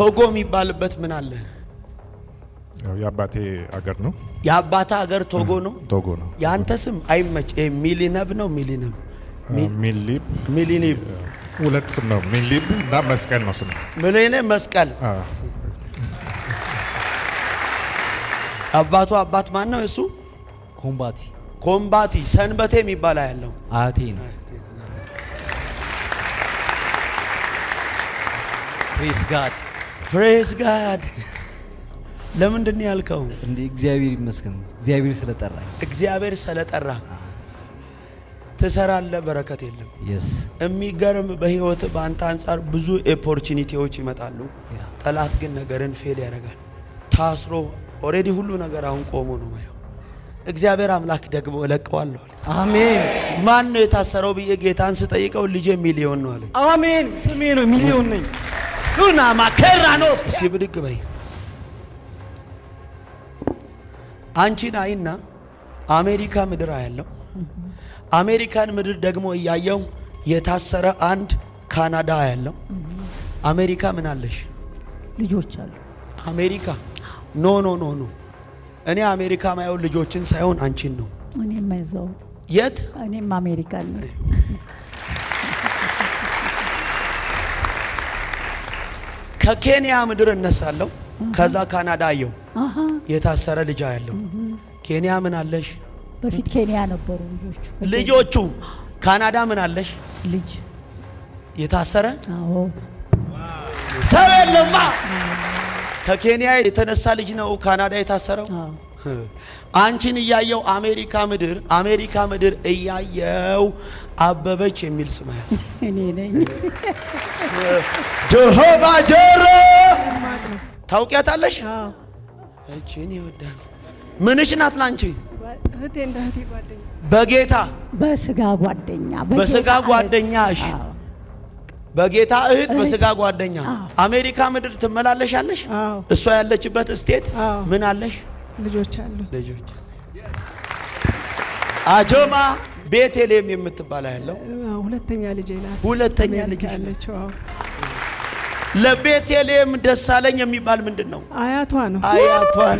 ቶጎ የሚባልበት ምን አለ? የአባቴ አገር ነው። የአባታ አገር ቶጎ ነው። ቶጎ ነው። ያንተ ስም አይመች። ሚሊነብ ነው። ሚሊነብ ሚሊኒብ ሁለት ስም ነው። ሚሊብ እና መስቀል ነው ስም። ሚሊኒብ መስቀል። አባቱ አባት ማን ነው? እሱ ኮምባቲ ሰንበቴ የሚባል ያለው አያቴ ነው። ፕሬዝ ጋድ። ለምንድን ነው ያልከው? እንዴ እግዚአብሔር ይመስገን። እግዚአብሔር ስለጠራ ትሰራለህ፣ በረከት የለም። የሚገርም በህይወት በአንተ አንጻር ብዙ ኦፖርቹኒቲዎች ይመጣሉ። ጠላት ግን ነገርን ፌል ያደርጋል። ታስሮ ኦሬዲ ሁሉ ነገር አሁን ቆሞ ነው ማየው። እግዚአብሔር አምላክ ደግሞ እለቀዋለሁ። አሜን። ማን ነው የታሰረው ብዬ ጌታን ስጠይቀው ልጄ ሚሊዮን ነው አለ። አሜን። ስሜ ነው ሚሊዮን ነኝ። ሉና ማከራኖስ ሲብድግ በይ። አንቺን አይና አሜሪካ ምድር ያለው አሜሪካን ምድር ደግሞ እያየው የታሰረ አንድ ካናዳ ያለው አሜሪካ ምን አለሽ? ልጆች አሉ። አሜሪካ ኖ ኖ ኖ ኖ እኔ አሜሪካ ማየው ልጆችን ሳይሆን አንቺን ነው። እኔም አይዘው የት? እኔም አሜሪካ ነኝ። ከኬንያ ምድር እነሳለሁ። ከዛ ካናዳ አየው የታሰረ ልጅ ያለው። ኬንያ ምን አለሽ? በፊት ኬንያ ነበሩ ልጆቹ። ካናዳ ምን አለሽ? ልጅ የታሰረ። አዎ ሰው የለማ። ከኬንያ የተነሳ ልጅ ነው ካናዳ የታሰረው። አንቺን እያየው አሜሪካ ምድር እያየው አበበች የሚል ስም ያለ እኔ ነኝ። ጀሆባ ጀረ ታውቂያታለሽ? አዎ እቺን ይወዳል። ምንሽ ናት ላንቺ? እህቴ እንደ እህቴ ጓደኛ በስጋ ጓደኛሽ በጌታ እህት በስጋ ጓደኛ። አሜሪካ ምድር ትመላለሻለሽ? እሷ ያለችበት ስቴት ምን አለሽ? ልጆች አሉ። ልጆች አጆማ ቤተልሔም የምትባል ያለው ሁለተኛ ልጅ ናት። ሁለተኛ ልጅ አለችው። ለቤተልሔም ደሳለኝ የሚባል ምንድነው? አያቷ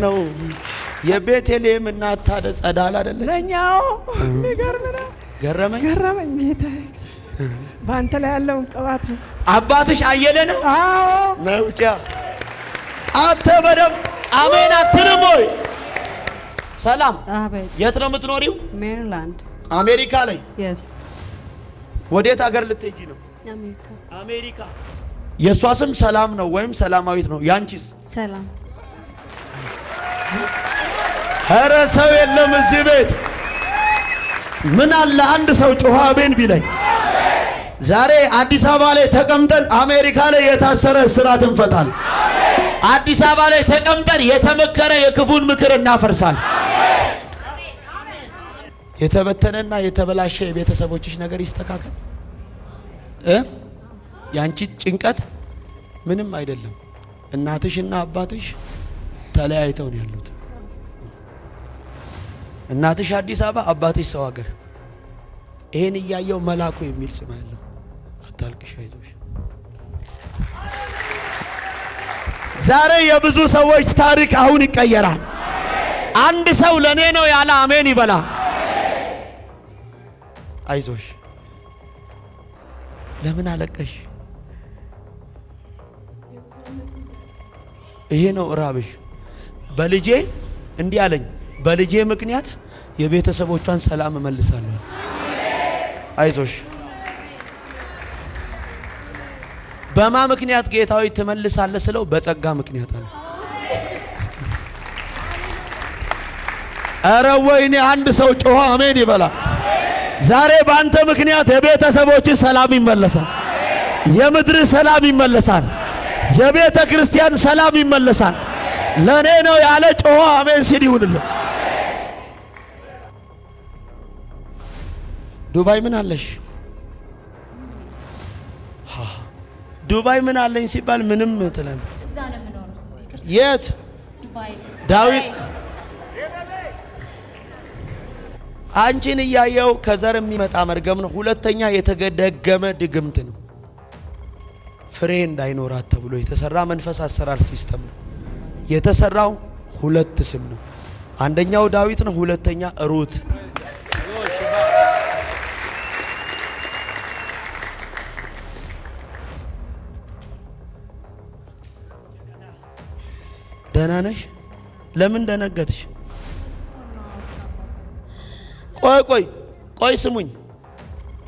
ነው። የቤተልሔም እናት ታዲያ ጸዳል አይደለች? ለኛው ይገርምና ገረመኝ ጌታ ባንተ ላይ ያለውን ቅባት ነው። አባትሽ አየለ ነው? አዎ ነውጫ አንተ በደም አሜን አትልም ወይ? ሰላም። የት ነው የምትኖሪው? ሜሪላንድ አሜሪካ ላይ። yes ወዴት ሀገር ልትሄጂ ነው? አሜሪካ። የሷ ስም ሰላም ነው ወይም ሰላማዊት ነው? ያንቺስ? ሰላም። ኧረ ሰው የለም እዚህ ቤት። ምን አለ አንድ ሰው ጮኸ አሜን ቢለኝ። ዛሬ አዲስ አበባ ላይ ተቀምጠን አሜሪካ ላይ የታሰረ እስራት እንፈታል። አዲስ አበባ ላይ ተቀምጠን የተመከረ የክፉን ምክር እናፈርሳል። የተበተነና የተበላሸ የቤተሰቦችሽ ነገር ይስተካከል። ያንቺ ጭንቀት ምንም አይደለም። እናትሽና አባትሽ ተለያይተው ነው ያሉት። እናትሽ አዲስ አበባ፣ አባትሽ ሰው ሀገር። ይሄን እያየው መላኩ የሚል ስም ያለው አታልቅሽ፣ አይዞሽ። ዛሬ የብዙ ሰዎች ታሪክ አሁን ይቀየራል። አንድ ሰው ለኔ ነው ያለ አሜን ይበላ። አይዞሽ። ለምን አለቀሽ? ይሄ ነው ራብሽ። በልጄ እንዲህ አለኝ፣ በልጄ ምክንያት የቤተሰቦቿን ሰላም እመልሳለሁ። አይዞሽ። በማ ምክንያት ጌታዊ ትመልሳለህ ስለው በጸጋ ምክንያት አለ። ኧረ ወይኔ አንድ ሰው ጮኸ አሜን ይበላ። ዛሬ ባንተ ምክንያት የቤተሰቦች ሰላም ይመለሳል። የምድር ሰላም ይመለሳል። የቤተ ክርስቲያን ሰላም ይመለሳል። ለኔ ነው ያለ ጮኸ አሜን ሲል ይሁንልህ። ዱባይ ምን አለሽ? ዱባይ ምን አለኝ ሲባል ምንም ትለን። እዛ ነው የምኖረው። የት? ዱባይ። ዳዊት አንቺን እያየው ከዘር የሚመጣ መርገም ነው። ሁለተኛ የተገደገመ ድግምት ነው። ፍሬ እንዳይኖራት ተብሎ የተሰራ መንፈስ አሰራር ሲስተም ነው። የተሰራው ሁለት ስም ነው። አንደኛው ዳዊት ነው፣ ሁለተኛ ሩት። ደህና ነሽ? ለምን ደነገጥሽ? ቆይ ስሙኝ።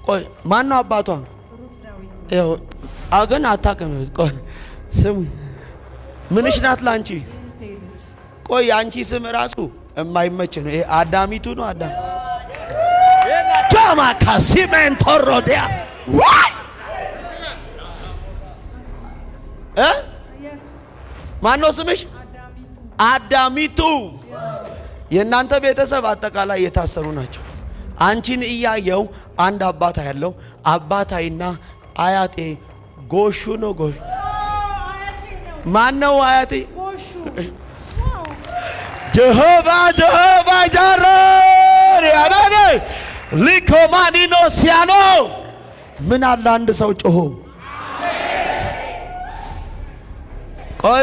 ቆይ ማን ነው አባቷ? ያው አገን አታውቅም። ቆይ ስሙኝ። ምንሽ ናት ላንቺ? ቆይ አንቺ ስም ራሱ የማይመች ነው። ይሄ አዳሚቱ ነው። አዳም ጃማ ካሲሜን ቶሮዲያ ዋይ ማን ነው ስምሽ? አዳሚቱ። የእናንተ ቤተሰብ አጠቃላይ የታሰሩ ናቸው። አንቺን እያየው አንድ አባታ ያለው አባታይና አያቴ ጎሹ ነው። ጎሹ ማን ነው? አያቴ ጀሆቫ ጃረር ያዳኔ ሊኮማኒኖ ሲያኖ ምን አለ አንድ ሰው ጮሆ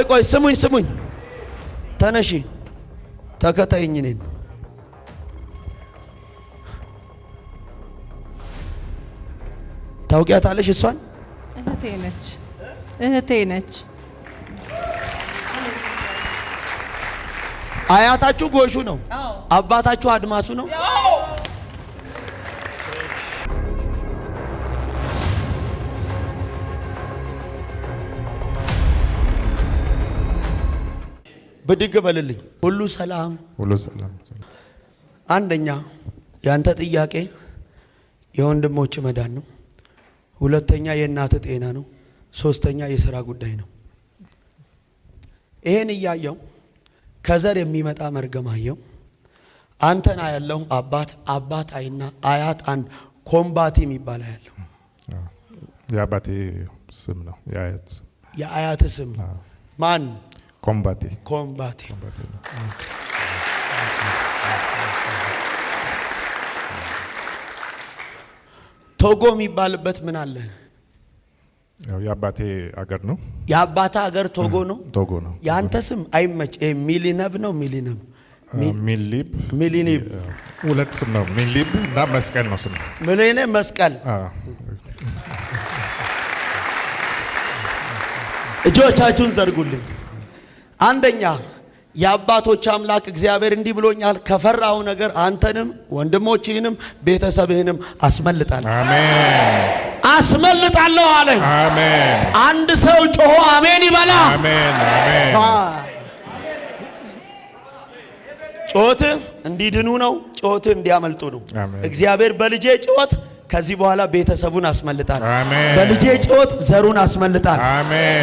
ቆይ ስሙኝ ተነሺ ተከታይኝ ነኝ። ታውቂያታለሽ? እሷን እህቴ ነች። አያታችሁ ጎሹ ነው። አባታችሁ አድማሱ ነው። ብድግ በልልኝ። ሁሉ ሰላም። አንደኛ ያንተ ጥያቄ የወንድሞች መዳን ነው። ሁለተኛ የእናት ጤና ነው። ሶስተኛ የሥራ ጉዳይ ነው። ይሄን እያየው ከዘር የሚመጣ መርገማየው አንተና ያለው አባት አይና አያት አንድ ኮምባቲ የሚባል ያለው የአባቴ ስም ነው። የአያት ስም ማን? ኮምባቲ። ቶጎ የሚባልበት ምን አለ? የአባቴ አገር ነው። የአባታ አገር ቶጎ ነው። ቶጎ ነው። ያንተ ስም አይመች። ሚሊነብ ነው። ሚሊኒብ ሁለት ስም ነው። ሚሊብ እና መስቀል ነው ስም። ሚሊኒብ መስቀል። እጆቻችሁን ዘርጉልኝ። አንደኛ የአባቶች አምላክ እግዚአብሔር እንዲህ ብሎኛል፣ ከፈራው ነገር አንተንም ወንድሞችህንም ቤተሰብህንም አስመልጣለሁ። አሜን። አስመልጣለሁ አለ። አሜን። አንድ ሰው ጮሆ አሜን ይበላ። አሜን። ጮት እንዲድኑ ነው። ጮት እንዲያመልጡ ነው። እግዚአብሔር በልጄ ጮት ከዚህ በኋላ ቤተሰቡን አስመልጣል። በልጄ ጮት ዘሩን አስመልጣል።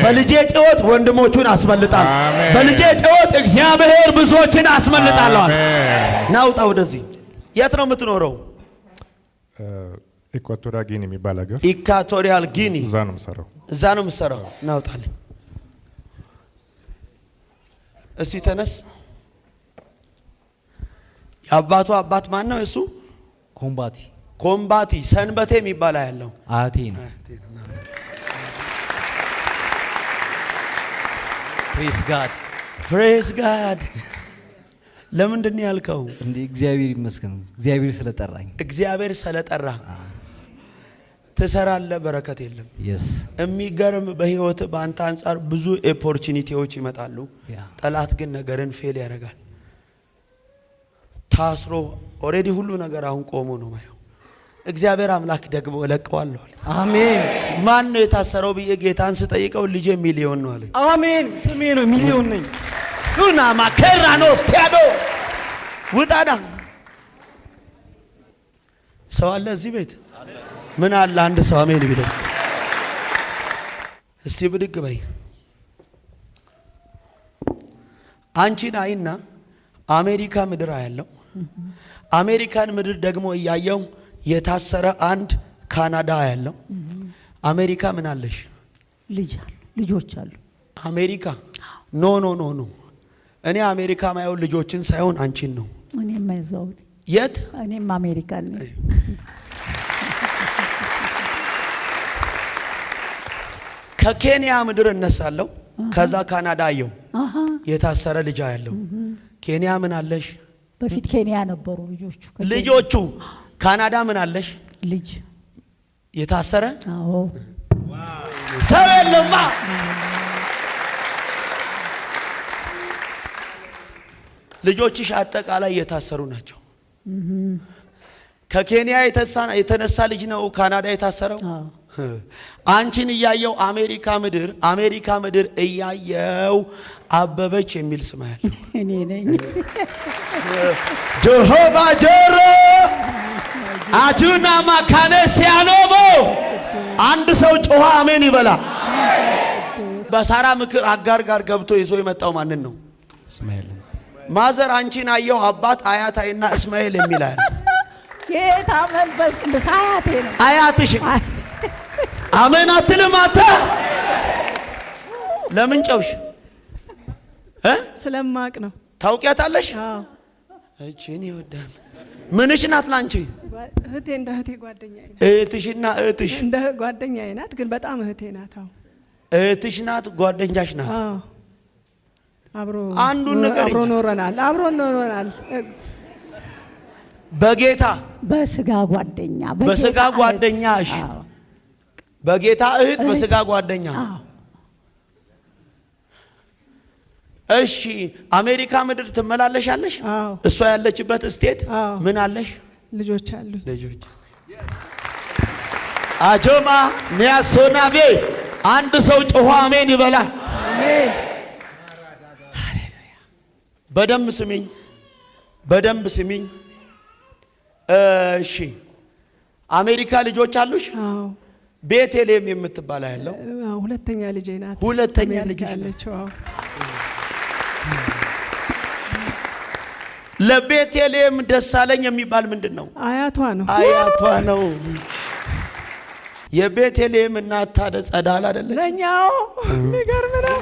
በልጄ ጮት ወንድሞቹን አስመልጣል። በልጄ ጮት እግዚአብሔር ብዙዎችን አስመልጣለዋል። ናውጣ ወደዚህ። የት ነው የምትኖረው? ኢኳቶሪያል ጊኒ የሚባል ሀገር። ኢኳቶሪያል ጊኒ። እዛ ነው የምትሰራው። ናውጣልኝ እስቲ ተነስ። የአባቱ አባት ማን ነው? እሱ ኮምባቲ ሰንበቴ የሚባል ያለው አያቴ ነው። ፕሬዝ ጋድ። ለምንድን ነው ያልከው? እንዴ እግዚአብሔር ይመስገን፣ እግዚአብሔር ስለጠራ ትሰራለህ፣ በረከት የለም። የሚገርም በህይወት በአንተ አንጻር ብዙ ኦፖርቹኒቲዎች ይመጣሉ። ጠላት ግን ነገርን ፌል ያደርጋል። ታስሮ ኦሬዲ ሁሉ ነገር አሁን ቆሞ ነው ማየው። እግዚአብሔር አምላክ ደግሞ እለቀዋለሁ አለ። አሜን። ማን ነው የታሰረው ብዬ ጌታን ስጠይቀው ልጄ ሚሊዮን ነው አለ። አሜን። ስሜ ነው ሚሊዮን ነኝ። ሉና ማከራኖ ስቲያዶ ውጣና ሰው አለ እዚህ ቤት? ምን አለ አንድ ሰው አሜን ቢለኝ እስቲ ብድግ በይ። አንቺን አይና አሜሪካ ምድር ያለው አሜሪካን ምድር ደግሞ እያየው የታሰረ አንድ ካናዳ ያለው አሜሪካ ምን አለሽ? ልጆች አሉ። አሜሪካ ኖ እኔ አሜሪካ ማየው ልጆችን ሳይሆን አንቺን ነው። እኔም አይዘው የት? እኔም አሜሪካ ነኝ። ከኬንያ ምድር እነሳለሁ። ከዛ ካናዳ አየው የታሰረ ልጅ ያለው። ኬንያ ምን አለሽ? በፊት ኬንያ ነበሩ ልጆቹ። ካናዳ ምን አለሽ? ልጅ የታሰረ። አዎ ሰው የለማ። ልጆችሽ አጠቃላይ የታሰሩ ናቸው። ከኬንያ የተነሳ ልጅ ነው ካናዳ የታሰረው። አንቺን እያየው አሜሪካ ምድር እያየው አበበች የሚል ስም ያለው እኔ ነኝ። ጀሆቫ ጀሮ አጁና ማካነ ሲያኖቦ አንድ ሰው ጮኸ አሜን ይበላ። በሳራ ምክር አጋር ጋር ገብቶ ይዞ የመጣው ማንን ነው? እስማኤል። ማዘር አንቺን አየው አባት አያታይና እስማኤል የሚል አለ። ጌታ መንፈስ ቅዱስ አያቴ ነው። አያትሽ አሜን አትልም? አታ ለምን ጨውሽ? ስለማቅ ነው። ታውቂያታለሽ? አዎ እቺን ይወዳል። ምንሽ ናት ላንቺ? እህቴ እንደ እህቴ ጓደኛዬ ናት። እህትሽና እህትሽ እንደ ጓደኛዬ ናት፣ ግን በጣም እህቴ ናት። አዎ እህትሽ ናት፣ ጓደኛሽ ናት። አዎ አብሮ አንዱን ነገር አብሮ ኖረናል። በጌታ በስጋ ጓደኛ በስጋ ጓደኛሽ በጌታ እህት በስጋ ጓደኛ። እሺ አሜሪካ ምድር ትመላለሻለሽ? እሷ ያለችበት ስቴት ምን አለሽ? ልጆች አሉ። ልጆች አጆማ ኒያሶናቬ አንድ ሰው ጮኸ አሜን ይበላል። አሜን። በደንብ ስሚኝ። እሺ አሜሪካ ልጆች አሉሽ? አዎ ቤተልሔም የምትባል ያለው ሁለተኛ ልጄ ናት። ሁለተኛ ልጅ አለችው። አዎ ለቤተልሔም ደሳለኝ የሚባል ምንድነው? አያቷ ነው። የቤተልሔም እናት ታዲያ ጸዳል አይደለች? ለኛው ይገርም ነው።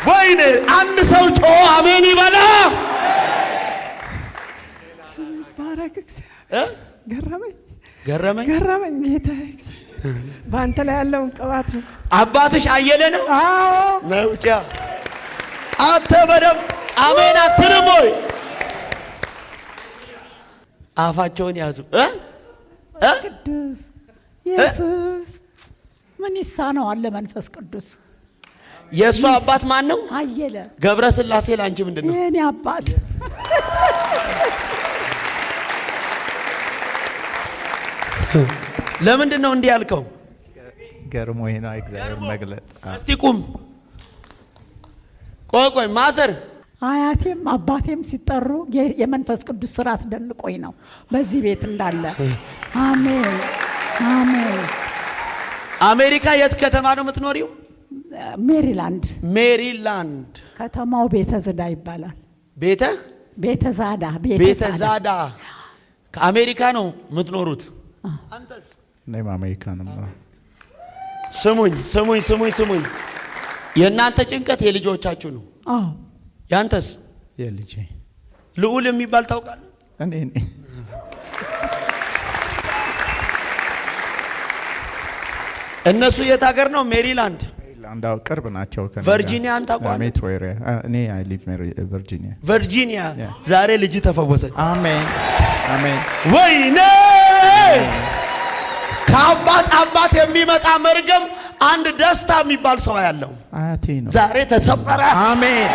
ወይኔ አንድ ሰው ጮኸ አሜን ይበላ። ባረክ ገረመኝ ጌታ በአንተ ላይ ያለውን ቅባት ነው። አባትሽ አየለ ነው? አዎ ነውጫ አንተ በደም አሜን አትልም ወይ? አፋቸውን ያዙ። ቅዱስ ኢየሱስ ምን ይሳነዋል? ለመንፈስ ቅዱስ የእሱ አባት ማን ነው? አየለ ገብረ ስላሴ። ላንቺ ምንድነው? የኔ አባት ለምንድን ነው እንዲህ ያልከው? ገርሞኝ ነው እግዚአብሔር መግለጥ። እስቲ ቁም። ቆይ ማዘር አያቴም አባቴም ሲጠሩ የመንፈስ ቅዱስ ስራ አስደንቆኝ ነው በዚህ ቤት እንዳለ። አሜን አሜን። አሜሪካ የት ከተማ ነው የምትኖሪው? ሜሪላንድ። ከተማው ቤተዛዳ ይባላል። ቤተዛዳ ከአሜሪካ ነው የምትኖሩት? አንተስ? እኔም አሜሪካ ነው። ስሙኝ። የእናንተ ጭንቀት የልጆቻችሁ ነው። አዎ ያንተስ? የልጄ ልዑል የሚባል ታውቃለህ? እኔ እነሱ የት ሀገር ነው? ሜሪላንድ። አንዳው ቅርብ ናቸው። ቨርጂኒያን ታውቃለህ? ሜትሮ ኤሪያ። እኔ አይ ሊቭ ቨርጂኒያ። ዛሬ ልጅ ተፈወሰች። አሜን። ወይኔ ከአባት የሚመጣ መርገም አንድ ደስታ የሚባል ሰው ያለው አያቴ ነው። ዛሬ ተሰበረ። አሜን።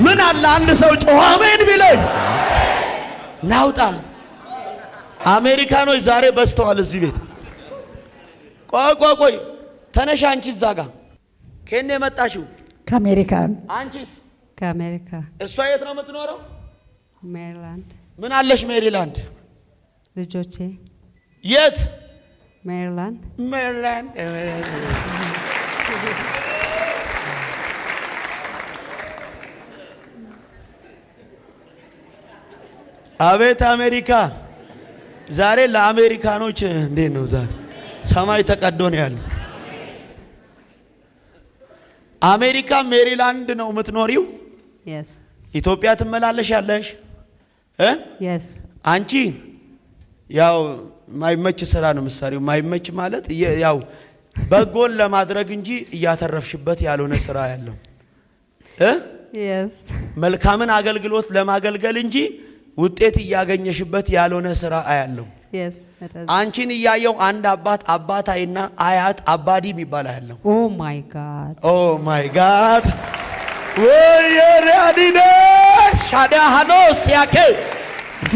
ምን አለ አንድ ሰው ጮኸ አሜን ቢለኝ ናውጣ። አሜሪካኖች ዛሬ በስተዋል እዚህ ቤት። ቆይ ተነሽ። አንቺ እዛ ጋር ከእኔ የመጣሽው? ከአሜሪካን። አንቺስ? ከአሜሪካ። እሷ የት ነው የምትኖረው? ሜሪላንድ። ምን አለሽ ሜሪላንድ? ልጆቼ የት? ሜሪላንድ። አቤት አሜሪካ! ዛሬ ለአሜሪካኖች እንዴት ነው? ዛሬ ሰማይ ተቀዶ ነው ያለው። አሜሪካ ሜሪላንድ ነው የምትኖሪው? yes ኢትዮጵያ ትመላለሻለሽ? yes አንቺ ያው ማይመች ስራ ነው የምትሰሪው። ማይመች ማለት ያው በጎን ለማድረግ እንጂ እያተረፍሽበት ያልሆነ ስራ ያለው Yes. መልካምን አገልግሎት ለማገልገል እንጂ ውጤት እያገኘሽበት ያልሆነ ስራ አያለው። Yes. It is. አንቺን እያየው አንድ አባታይና አያት አባዲ የሚባል አያለው። Oh my God. ኦ ማይ ጋድ ወየራዲነ ሻዳሃኖስ ያከ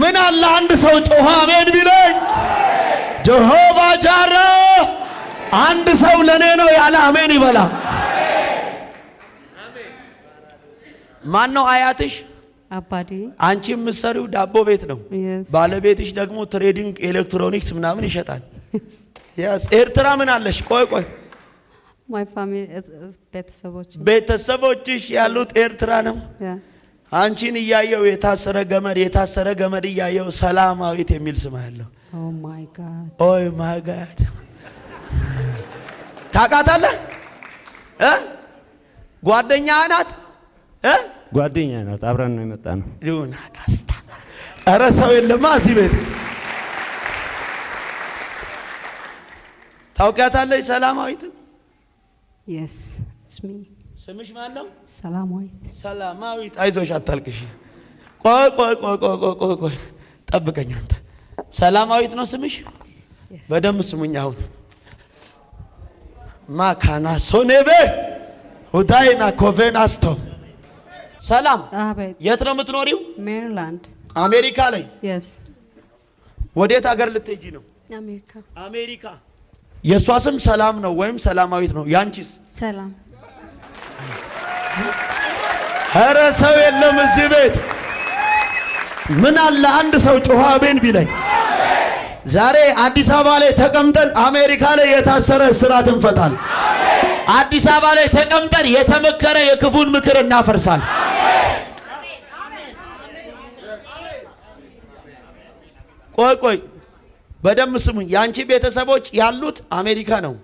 ምን አለ አንድ ሰው ጮኸ አሜን ቢለኝ። ጀሆቫ ጃራ አንድ ሰው ለኔ ነው ያለ አሜን ይበላ። ማን ነው አያትሽ? አባዲ። አንቺ የምትሰሪው ዳቦ ቤት ነው። Yes. ባለቤትሽ ደግሞ ትሬዲንግ ኤሌክትሮኒክስ ምናምን ይሸጣል። ያስ ኤርትራ ምን አለሽ? ቆይ My family is ቤተሰቦችሽ ያሉት ኤርትራ ነው። Yeah. አንቺን እያየው የታሰረ ገመድ እያየው ሰላማዊት የሚል ስም አለው። Oh my God. ኦይ ማይ ጋድ ታውቃታለህ? ጓደኛ ናት? ጓደኛ ናት። አብረን ነው የመጣ ነው። ሉና ካስታ ኧረ ሰው የለማ እዚህ ቤት ታውቂያታለሽ? ሰላማዊትን? Yes. It's me. ስምሽ ማን ነው? ሰላማዊት። ሰላማዊት አይዞሽ አታልቅሽ። ቆይ ጠብቀኝ አንተ። ሰላማዊት ነው ስምሽ? በደንብ ስሙኝ። አሁን ማካና ሶኔቬ ሁዳይና ኮቬናስቶ ሰላም። አቤት። የት ነው የምትኖሪው? ሜሪላንድ። አሜሪካ ላይ። Yes. ወዴት ሀገር ልትሄጂ ነው? አሜሪካ። አሜሪካ። የእሷ ስም ሰላም ነው ወይም ሰላማዊት ነው። ያንቺስ? ሰላም። ኧረ ሰው የለም እዚህ ቤት። ምን አለ አንድ ሰው ጮኸ አሜን ቢለኝ። ዛሬ አዲስ አበባ ላይ ተቀምጠን አሜሪካ ላይ የታሰረ እስራት እንፈታል። አዲስ አበባ ላይ ተቀምጠን የተመከረ የክፉን ምክር እናፈርሳል። ቆይ በደንብ ስሙኝ። ያንቺ ቤተሰቦች ያሉት አሜሪካ ነው።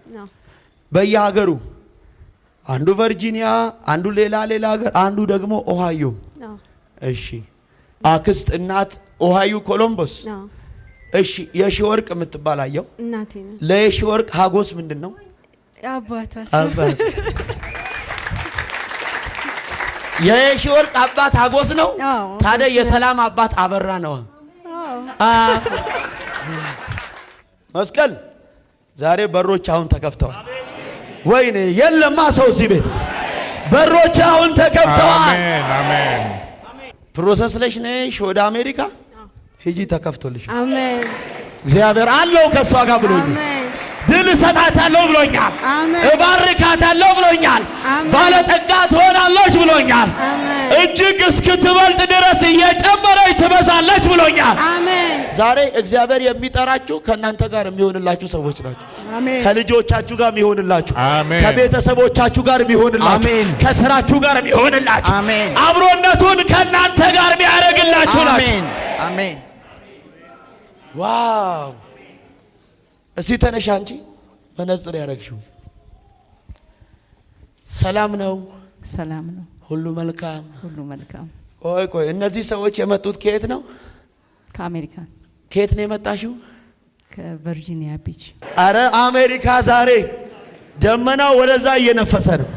በየሀገሩ አንዱ ቨርጂኒያ፣ አንዱ ሌላ ሀገር፣ አንዱ ደግሞ ኦሃዮ። እሺ አክስት እናት ኦሃዮ ኮሎምቦስ። እሺ የሺ ወርቅ የምትባል አየው እናቴ ነው። ለሺ ወርቅ ሀጎስ ምንድን ነው? አባቷ። የሺ ወርቅ አባት ሀጎስ ነው። ታዲያ የሰላም አባት አበራ ነው። መስቀል ዛሬ በሮች አሁን ተከፍተዋል። ወይኔ የለማ ሰው እዚህ ቤት በሮች አሁን ተከፍተዋል። አሜን። ፕሮሰስ ለሽ ነሽ ወደ አሜሪካ ሂጂ፣ ተከፍቶልሽ። አሜን። እግዚአብሔር አለው ከሷ ጋር ብሎኛል። ድል እሰጣታለሁ ብሎኛል። እባርካታለሁ ብሎኛል። ባለጠጋ ትሆናለች ብሎኛል። እጅግ እስክትበልጥ ድረስ እየጨመረች ትበዛለች ብሎኛል። ዛሬ እግዚአብሔር የሚጠራችሁ ከእናንተ ጋር የሚሆንላችሁ ሰዎች ናቸው። ከልጆቻችሁ ጋር የሚሆንላችሁ፣ ከቤተሰቦቻችሁ ጋር የሚሆንላችሁ፣ ከስራችሁ ጋር የሚሆንላችሁ፣ አብሮነቱን ከእናንተ ጋር የሚያደርግላችሁ ናቸው። አሜን። ዋው! እስቲ ተነሽ አንቺ መነጽር ያረግሽው። ሰላም ነው? ሰላም ነው። ሁሉ መልካም? ሁሉ መልካም። ቆይ እነዚህ ሰዎች የመጡት ከየት ነው? ከአሜሪካን። ከየት ነው የመጣሽው? ከቨርጂኒያ ቢች። አረ አሜሪካ ዛሬ ደመናው ወደዛ እየነፈሰ ነው።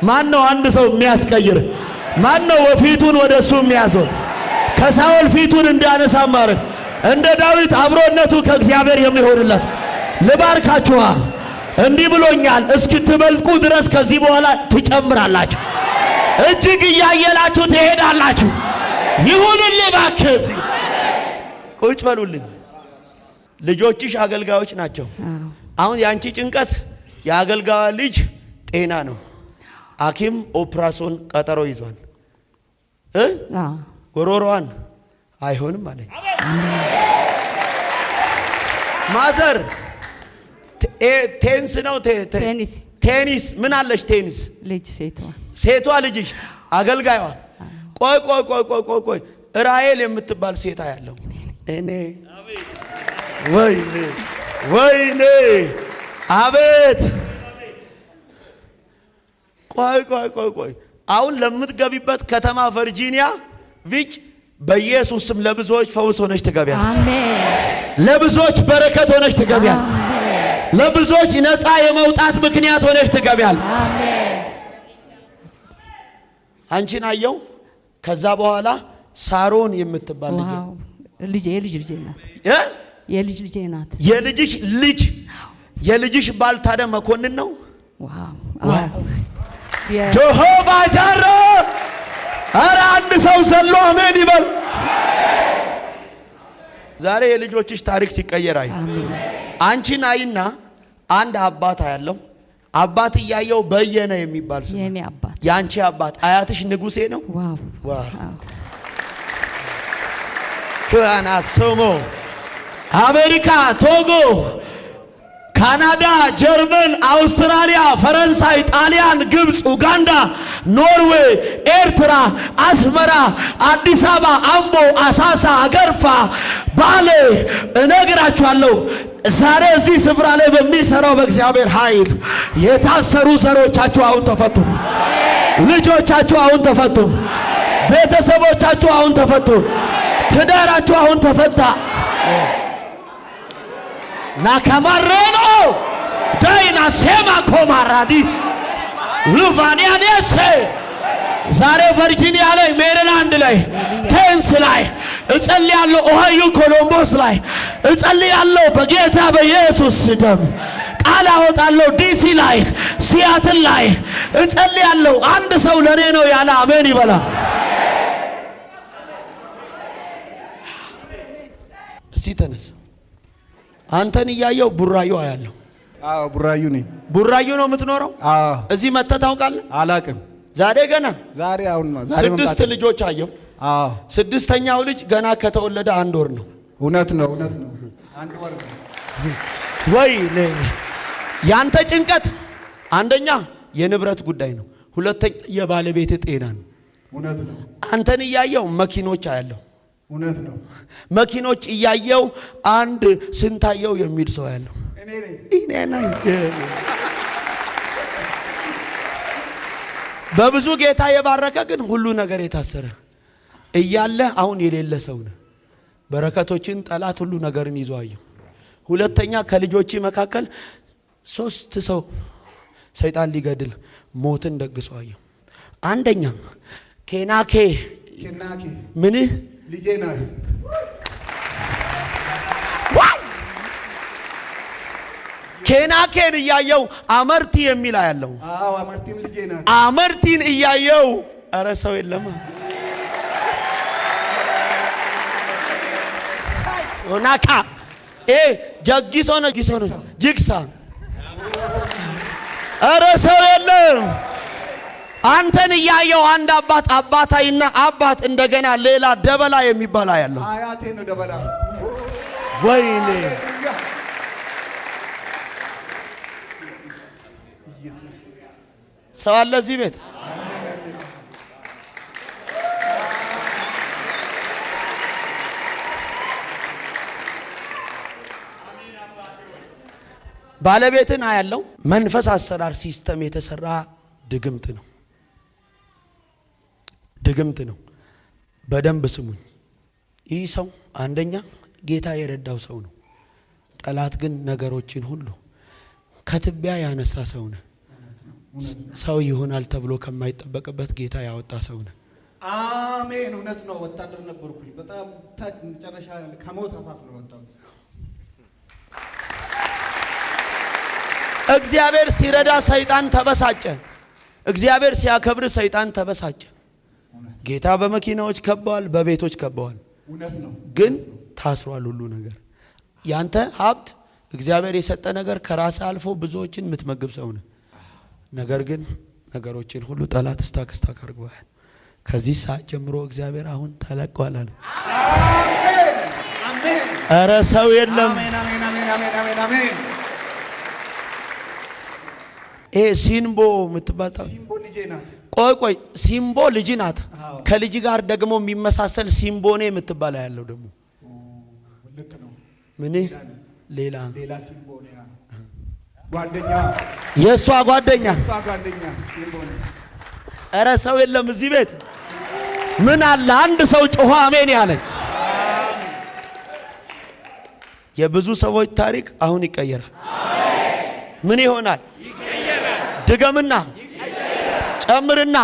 ማን ነው አንድ ሰው የሚያስቀይር? ማን ነው ፊቱን ወደሱ የሚያዞር? ከሳኦል ፊቱን እንዳነሳ ማረግ እንደ ዳዊት አብሮነቱ ከእግዚአብሔር የሚሆንለት ልባርካችኋ። እንዲህ ብሎኛል፣ እስክትበልቁ ድረስ ከዚህ በኋላ ትጨምራላችሁ፣ እጅግ እያየላችሁ ትሄዳላችሁ። ይሁንልህ እባክህ። ቁጭ በሉልኝ። ልጆችሽ አገልጋዮች ናቸው። አሁን ያንቺ ጭንቀት የአገልጋዋ ልጅ ጤና ነው። ሐኪም ኦፕራሶን ቀጠሮ ይዟል። ጎሮሮዋን አይሆንም አለኝ። ማዘር ቴንስ ነው ቴኒስ ምን አለሽ? ቴኒስ ልጅ ሴቷ ልጅሽ አገልጋይዋ። ቆይ ራሔል የምትባል ሴታ ያለው እኔ ወይኔ አቤት። ቆይ አሁን ለምትገቢበት ከተማ ቨርጂኒያ ቢች በኢየሱስ ስም ለብዙዎች ፈውስ ሆነሽ ትገቢያለሽ። አሜን። ለብዙዎች በረከት ሆነሽ ትገቢያለሽ። ለብዙዎች ነፃ የመውጣት ምክንያት ሆነሽ ትገቢያል። አሜን። አንቺን አየው። ከዛ በኋላ ሳሮን የምትባል ልጅ ዋው የልጅ ልጄ ናት። የልጅ ልጄ ናት። የልጅሽ ልጅ የልጅሽ ባል ታዲያ መኮንን ነው። ዋው ጀሆቫ ጃሮ ኧረ አንድ ሰው ዘሎ አሜን ይበል። ዛሬ የልጆችሽ ታሪክ ሲቀየር አይ አንቺን አይና አንድ አባት ያለው አባት እያየው በየነ የሚባል ሰው የኔ አባት ያንቺ አባት አያትሽ ንጉሴ ነው። ዋው ካና ሶሞ አሜሪካ፣ ቶጎ፣ ካናዳ፣ ጀርመን፣ አውስትራሊያ፣ ፈረንሳይ፣ ጣሊያን፣ ግብፅ፣ ኡጋንዳ፣ ኖርዌይ፣ ኤርትራ፣ አስመራ፣ አዲስ አበባ፣ አምቦ፣ አሳሳ፣ አገርፋ፣ ባሌ እነግራችኋለሁ። ዛሬ እዚህ ስፍራ ላይ በሚሰራው በእግዚአብሔር ኃይል የታሰሩ ዘሮቻችሁ አሁን ተፈቱ። ልጆቻችሁ አሁን ተፈቱ። ቤተሰቦቻችሁ አሁን ተፈቱ። ትዳራችሁ አሁን ተፈታ። ናካማሬኖ ዳይና ሴማ ኮማራዲ ሉቫኒያኔሴ ዛሬ ቨርጂኒያ ላይ፣ ሜሪላንድ ላይ፣ ቴንስ ላይ እጸልያለሁ። ኦሃዮ ኮሎምቦስ ላይ እጸልያለሁ። በጌታ በኢየሱስ ደም ቃል አወጣለሁ። ዲሲ ላይ፣ ሲያትል ላይ እጸልያለሁ። አንድ ሰው ለኔ ነው ያለ አሜን ይበላ። እስቲ ተነስ። አንተን እያየው ቡራዩ አያለሁ። አዎ ቡራዩ ነኝ። ቡራዩ ነው የምትኖረው? አዎ። እዚህ መተህ ታውቃለህ? አላቅም። ዛሬ ገና ዛሬ አሁን ነው። ዛሬ 6 ልጆች አየሁ። አዎ። 6ኛው ልጅ ገና ከተወለደ 1 ወር ነው። እውነት ነው። 1 ወር ነው። ወይ ያንተ ጭንቀት አንደኛ የንብረት ጉዳይ ነው። ሁለተኛ የባለቤት ጤና ነው። እውነት ነው። አንተን እያየው መኪኖች አያለሁ። እውነት ነው። መኪኖች እያየው አንድ ስንታየው የሚል ሰው ያለው እኔ ነኝ። በብዙ ጌታ የባረከ ግን ሁሉ ነገር የታሰረ እያለ አሁን የሌለ ሰው ነው። በረከቶችን ጠላት ሁሉ ነገርን ይዞ አየው። ሁለተኛ ከልጆች መካከል 3 ሰው ሰይጣን ሊገድል ሞትን ደግሶ አየው። አንደኛ ኬናኬ ምን ልጄ ናት። ኬናኬን እያየው አመርቲ የሚል አያለው። አዎ አመርቲም ልጄ ናት። አመርቲን እያየው ኧረ ሰው የለም። ኦናካ ጀጊሶ ነው ጅግሳ ኧረ ሰው የለም። አንተን እያየው አንድ አባታይና አባት እንደገና ሌላ ደበላ የሚባል አያለው። አያቴ ነው ደበላ። ወይኔ ሰው አለ እዚህ ቤት? ባለቤትን አያለው። መንፈስ አሰራር ሲስተም የተሰራ ድግምት ነው። ድግምት ነው። በደንብ ስሙኝ። ይህ ሰው አንደኛ ጌታ የረዳው ሰው ነው። ጠላት ግን ነገሮችን ሁሉ ከትቢያ ያነሳ ሰው ነው። ሰው ይሆናል ተብሎ ከማይጠበቅበት ጌታ ያወጣ ሰው ነው። አሜን። እውነት ነው። ወታደር ነበርኩኝ። በጣም ታች መጨረሻ ከሞት አፋፍ ነው ወጣሁት። እግዚአብሔር ሲረዳ ሰይጣን ተበሳጨ። እግዚአብሔር ሲያከብር ሰይጣን ተበሳጨ። ጌታ በመኪናዎች ከበዋል፣ በቤቶች ከበዋል። እውነት ነው። ግን ታስሯል ሁሉ ነገር። ያንተ ሀብት እግዚአብሔር የሰጠ ነገር ከራስ አልፎ ብዙዎችን የምትመግብ ሰው ነው። ነገር ግን ነገሮችን ሁሉ ጠላት ስታክ አድርጓል። ከዚህ ሰዓት ጀምሮ እግዚአብሔር አሁን ተለቋል አለ። አሜን አሜን። ኧረ ሰው የለም። አሜን አሜን አሜን አሜን አሜን። ሲምቦ የምትባል ሲምቦ ልጄ ናት። ቆይ ሲምቦ ልጅ ናት። ከልጅ ጋር ደግሞ የሚመሳሰል ሲምቦኔ የምትባል ያለው ደግሞ ልክ ነው። ምን ሌላ ሲምቦኔ ጓደኛ፣ የእሷ ጓደኛ ሲምቦኔ። ኧረ ሰው የለም እዚህ ቤት። ምን አለ አንድ ሰው ጮኸ አሜን ያለኝ። የብዙ ሰዎች ታሪክ አሁን ይቀየራል። ምን ይሆናል? ድገምና ጨምርና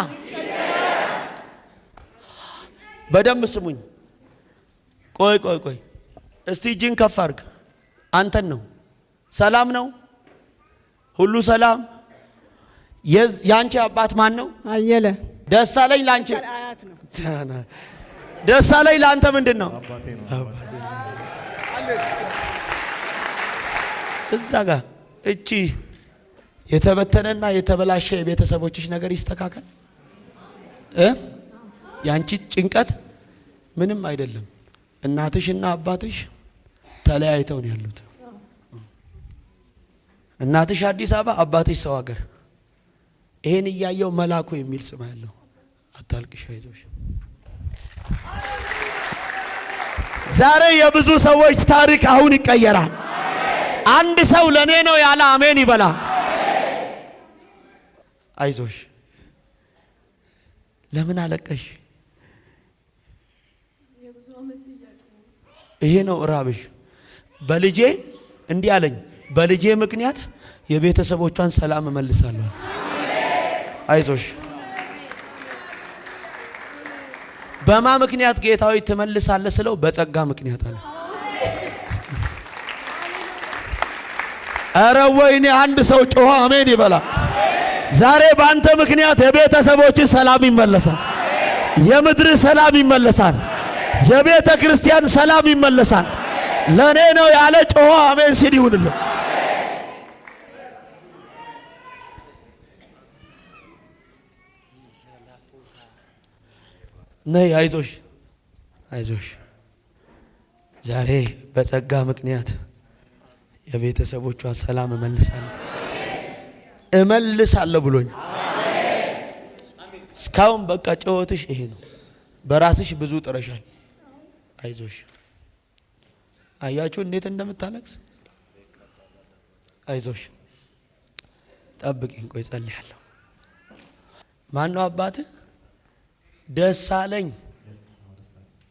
በደንብ ስሙኝ። ቆይ እስቲ እጅን ከፍ አድርግ። አንተን ነው። ሰላም ነው? ሁሉ ሰላም? ያንቺ አባት ማን ነው? አየለ ደሳለኝ ላንቺ አያት ነው። ደሳለኝ ላንተ ምንድን ነው? እዛ ጋር እቺ የተበተነና የተበላሸ የቤተሰቦችሽ ነገር ይስተካከል። ያንቺ ጭንቀት ምንም አይደለም። እናትሽና አባትሽ ተለያይተው ነው ያሉት። እናትሽ አዲስ አበባ፣ አባትሽ ሰው ሀገር። ይሄን እያየው መላኩ የሚል ስም ያለው አታልቅሽ፣ አይዞሽ። ዛሬ የብዙ ሰዎች ታሪክ አሁን ይቀየራል። አንድ ሰው ለኔ ነው ያለ አሜን ይበላ። አይዞሽ። ለምን አለቀሽ? ይሄ ነው ራብሽ። በልጄ እንዲህ አለኝ፣ በልጄ ምክንያት የቤተሰቦቿን ሰላም እመልሳለሁ። አይዞሽ። በማ ምክንያት ጌታዊ ትመልሳለህ ስለው በጸጋ ምክንያት አለ። ኧረ ወይኔ! አንድ ሰው ጮኸ አሜን ይበላ። ዛሬ በአንተ ምክንያት የቤተሰቦች ሰላም ይመለሳል። የምድር ሰላም ይመለሳል። የቤተ ክርስቲያን ሰላም ይመለሳል። ለኔ ነው ያለ ጮኸ አሜን ሲል ይሁንልህ። ነይ፣ አይዞሽ አይዞሽ። ዛሬ በጸጋ ምክንያት የቤተሰቦቿን ሰላም እመልሳለሁ ብሎኝ። እስካሁን በቃ ጨዋታሽ ይሄ ነው። በራስሽ ብዙ ጥረሻል። አይዞሽ። አያችሁ እንዴት እንደምታለቅስ። አይዞሽ፣ ጠብቂኝ። ቆይ ጸልያለሁ። ማን ነው አባትህ? ደሳለኝ።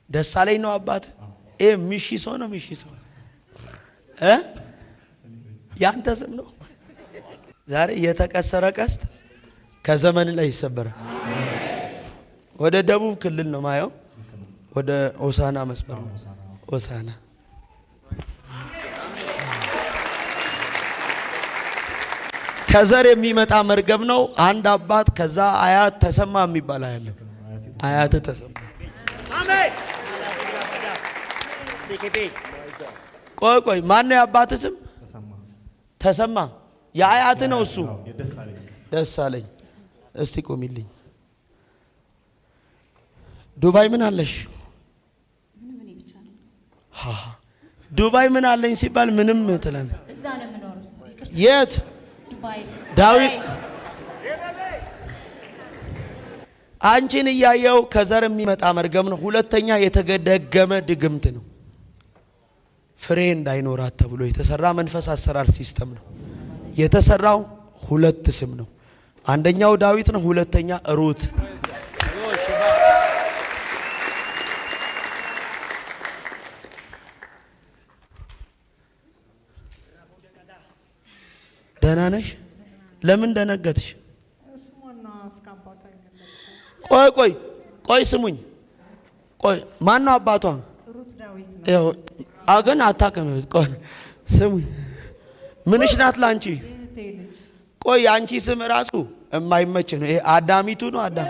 ደሳለኝ ነው አባትህ? ሚሺሶ ነው? ሚሺሶ ያንተ ስም ነው። ዛሬ የተቀሰረ ቀስት ከዘመን ላይ ይሰበራል። ወደ ደቡብ ክልል ነው ማየው፣ ወደ ሆሳና መስመር ነው። ሆሳና ከዘር የሚመጣ መርገም ነው። አንድ አባት ከዛ አያት ተሰማ የሚባል አያለ። አያት ተሰማ። ቆይ ማን ነው የአባት ስም? ተሰማ። የአያት ነው እሱ። ደሳለኝ። እስቲ ቆሚልኝ። ዱባይ ምን አለሽ? ዱባይ ምን አለኝ ሲባል ምንም ትላለህ። እዛ ነው የምኖረው። የት? ዱባይ። ዳዊት አንቺን እያየው ከዘር የሚመጣ መርገም ነው። ሁለተኛ የተገደገመ ድግምት ነው። ፍሬ እንዳይኖራት ተብሎ የተሰራ መንፈስ አሰራር ሲስተም ነው። የተሰራው ሁለት ስም ነው። አንደኛው ዳዊት ነው፣ ሁለተኛ ሩት። ደህና ነሽ? ለምን ደነገጥሽ? ቆይ ስሙኝ። ቆይ ማን ነው አባቷ? አገን አታውቅም። ቆይ ስሙኝ። ምንሽ ናት ላንቺ? ቆይ አንቺ ስም ራሱ የማይመች ነው። ይሄ አዳሚቱ ነው። አዳም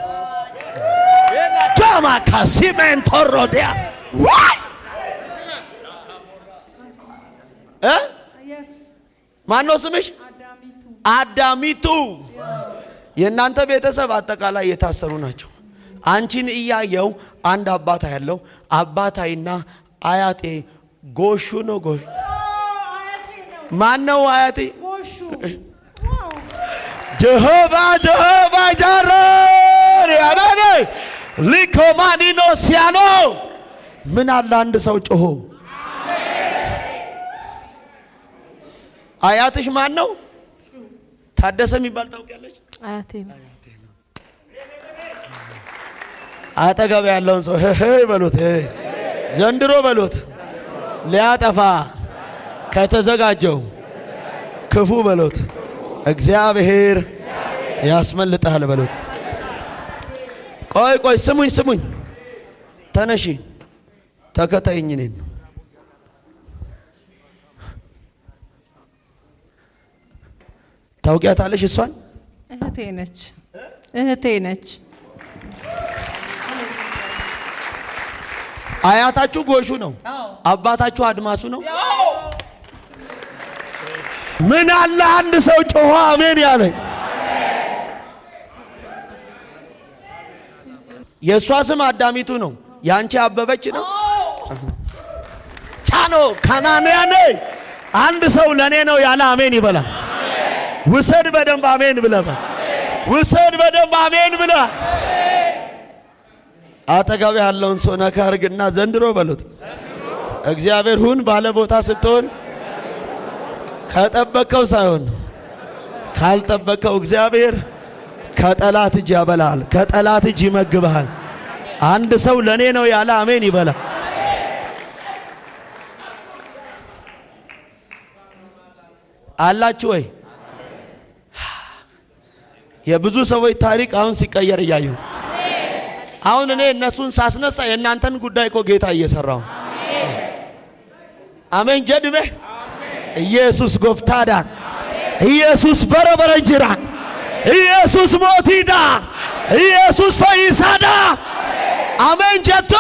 ጃማ ካሲሜንቶሮዲያ ዋይ ማን ነው ስምሽ? አዳሚቱ። የእናንተ ቤተሰብ አጠቃላይ የታሰሩ ናቸው። አንቺን እያየው አንድ አባታ ያለው አባታይና አያቴ ጎሹ ነው። ጎሹ ማን ነው? አያቴ ጀሆቫ ጃሮር ያዳኔ ሊኮማኒኖ ሲያኖ ምን አለ አንድ ሰው ጮሆ አያትሽ ማን ነው? ታደሰ የሚባል ታውቂያለሽ? አያቴ ነው። አጠገብ ያለውን ሰው ሄይ በሉት፣ ዘንድሮ በሉት፣ ሊያጠፋ ከተዘጋጀው ክፉ በሉት እግዚአብሔር ያስመልጣል በሉት። ቆይ ስሙኝ፣ ተነሺ ተከታይኝ። እኔን ታውቂያታለሽ? እሷን እህቴ ነች። አያታችሁ ጎሹ ነው፣ አባታችሁ አድማሱ ነው። ምን አለ አንድ ሰው ጮሆ አሜን ያለኝ። የእሷ ስም አዳሚቱ ነው፣ ያንቺ አበበች ነው። ቻኖ ካናንያ ነኝ። አንድ ሰው ለኔ ነው ያለ አሜን ይበላል። ውሰድ በደንብ አሜን ብለህ ውሰድ በደንብ አሜን ብለህ። አጠገብ ያለውን ሰው ነካ አድርግና ዘንድሮ በሉት። እግዚአብሔር ሁን ባለ ቦታ ስትሆን ከጠበቀው ሳይሆን ካልጠበቀው እግዚአብሔር ከጠላት እጅ ያበላል፣ ከጠላት እጅ ይመግብሃል። አንድ ሰው ለኔ ነው ያለ አሜን ይበላል። አላችሁ ወይ? የብዙ ሰዎች ታሪክ አሁን ሲቀየር እያዩ አሁን እኔ እነሱን ሳስነሳ የእናንተን ጉዳይ እኮ ጌታ እየሰራው። አሜን ጀድቤ ኢየሱስ ጎፍታዳ ኢየሱስ በረበረንጅራ ኢየሱስ ሞቲዳ ኢየሱስ ፈይሳዳ አሜን ጀቶ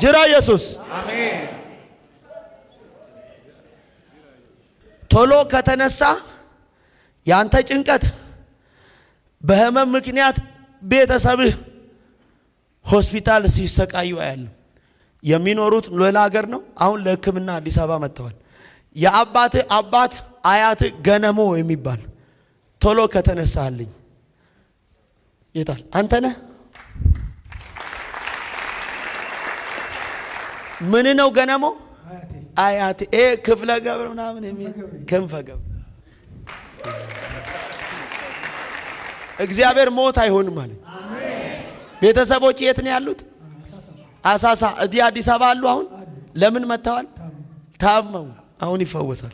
ጅራ ኢየሱስ ቶሎ ከተነሳ ያንተ ጭንቀት በህመም ምክንያት ቤተሰብህ ሆስፒታል ሲሰቃዩ አያለሁ። የሚኖሩት ሌላ ሀገር ነው። አሁን ለሕክምና አዲስ አበባ መጥተዋል። የአባት አባት አያት ገነሞ የሚባል ቶሎ ከተነሳልኝ ይታል አንተ ነህ። ምን ነው ገነሞ? አያት ክፍለ ገብር ምናምን የሚል ክንፈ ገብር። እግዚአብሔር ሞት አይሆንም ማለት። ቤተሰቦች የት ነው ያሉት? አሳሳ እዲ አዲስ አበባ አሉ። አሁን ለምን መጥተዋል? ታመው አሁን ይፈወሳል።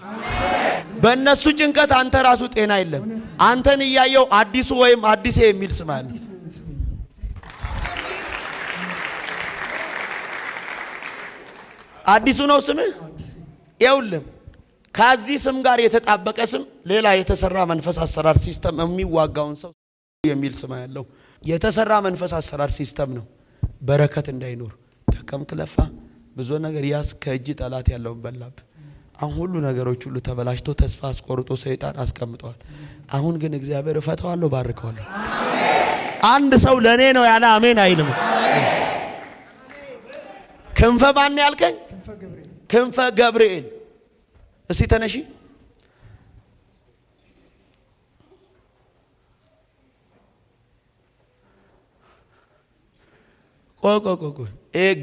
በእነሱ ጭንቀት አንተ ራሱ ጤና የለም። አንተን እያየው አዲሱ ወይም አዲሴ የሚል ስም አለ። አዲሱ ነው ስምህ። ይኸውልህ ከዚህ ስም ጋር የተጣበቀ ስም ሌላ የተሰራ መንፈስ አሰራር ሲስተም የሚዋጋውን ሰው የሚል ስም ያለው የተሰራ መንፈስ አሰራር ሲስተም ነው። በረከት እንዳይኖር ደከምክ፣ ለፋ፣ ብዙ ነገር ያስ ከእጅ ጠላት ያለውን በላብ። አሁን ሁሉ ነገሮች ሁሉ ተበላሽቶ ተስፋ አስቆርጦ ሰይጣን አስቀምጧል። አሁን ግን እግዚአብሔር እፈታዋለሁ፣ ባርከዋለሁ። አንድ ሰው ለኔ ነው ያለ አሜን አይልም። ክንፈ ማን ያልከኝ? ክንፈ ገብርኤል። እስቲ ተነሺ። ቆቆቆቆ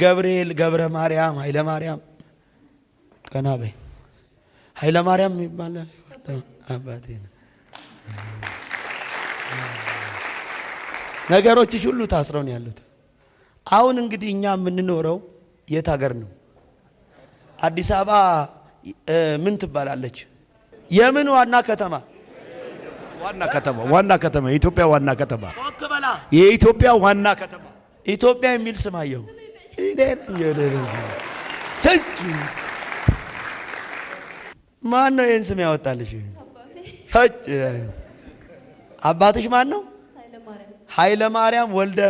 ገብርኤል፣ ገብረ ማርያም፣ ኃይለ ማርያም ቀና በይ። ኃይለ ማርያም ይባላል አባቴ ነው። ነገሮችሽ ሁሉ ታስረው ነው ያሉት። አሁን እንግዲህ እኛ የምንኖረው የት ሀገር ነው? አዲስ አበባ ምን ትባላለች? የምን ዋና ከተማ? ዋና ከተማ የኢትዮጵያ ዋና ከተማ። የኢትዮጵያ ዋና ከተማ ኢትዮጵያ የሚል ስም አየሁ። ማን ነው ይህን ስም ያወጣልሽ? አባትሽ ማን ነው? ኃይለ ማርያም ወልደ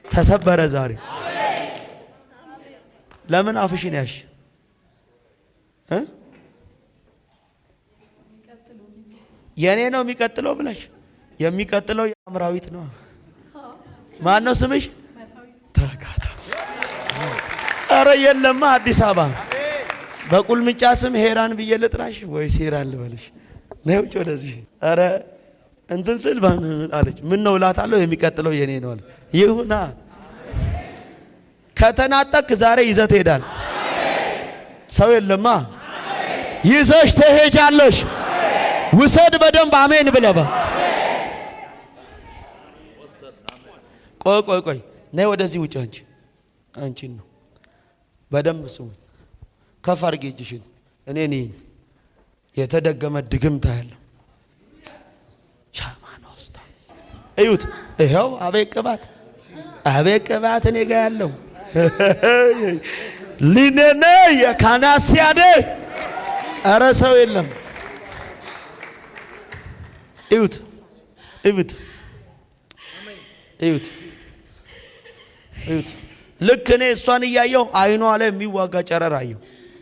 ተሰበረ ዛሬ። ለምን አፍሽን ያሽ? የኔ ነው የሚቀጥለው ብለሽ የሚቀጥለው የአምራዊት ነው። ማን ነው ስምሽ? ተጋታስ። አረ የለማ አዲስ አበባ በቁልምጫ ስም ሄራን ብዬ ልጥራሽ ወይስ ሄራን ልበልሽ? ነው ወደዚህ። አረ እንትን ስል አለች። ምን ነው እላታለሁ። የሚቀጥለው የኔ ነው አለ። ይሁና ከተናጠቅ ዛሬ ይዘህ ትሄዳል። ሰው የለማ ይዘሽ ትሄጃለሽ። ውሰድ በደንብ አሜን ብለባ። ቆይ ነይ ወደዚህ ውጭ። አንቺን ነው በደንብ ስሙኝ። ከፍ አድርጌ እጅሽን። እኔ ነኝ የተደገመ ድግምት ያለው ሻማኖስታ እዩት። ይኸው አቤት ቅባት እኔ ጋር ያለው ሊነነ የካናሲያደ ኧረ ሰው የለም። እዩት እዩት እዩት እዩት። ልክ እኔ እሷን እያየሁ አይኗ ላይ የሚዋጋ ጨረር አየሁ።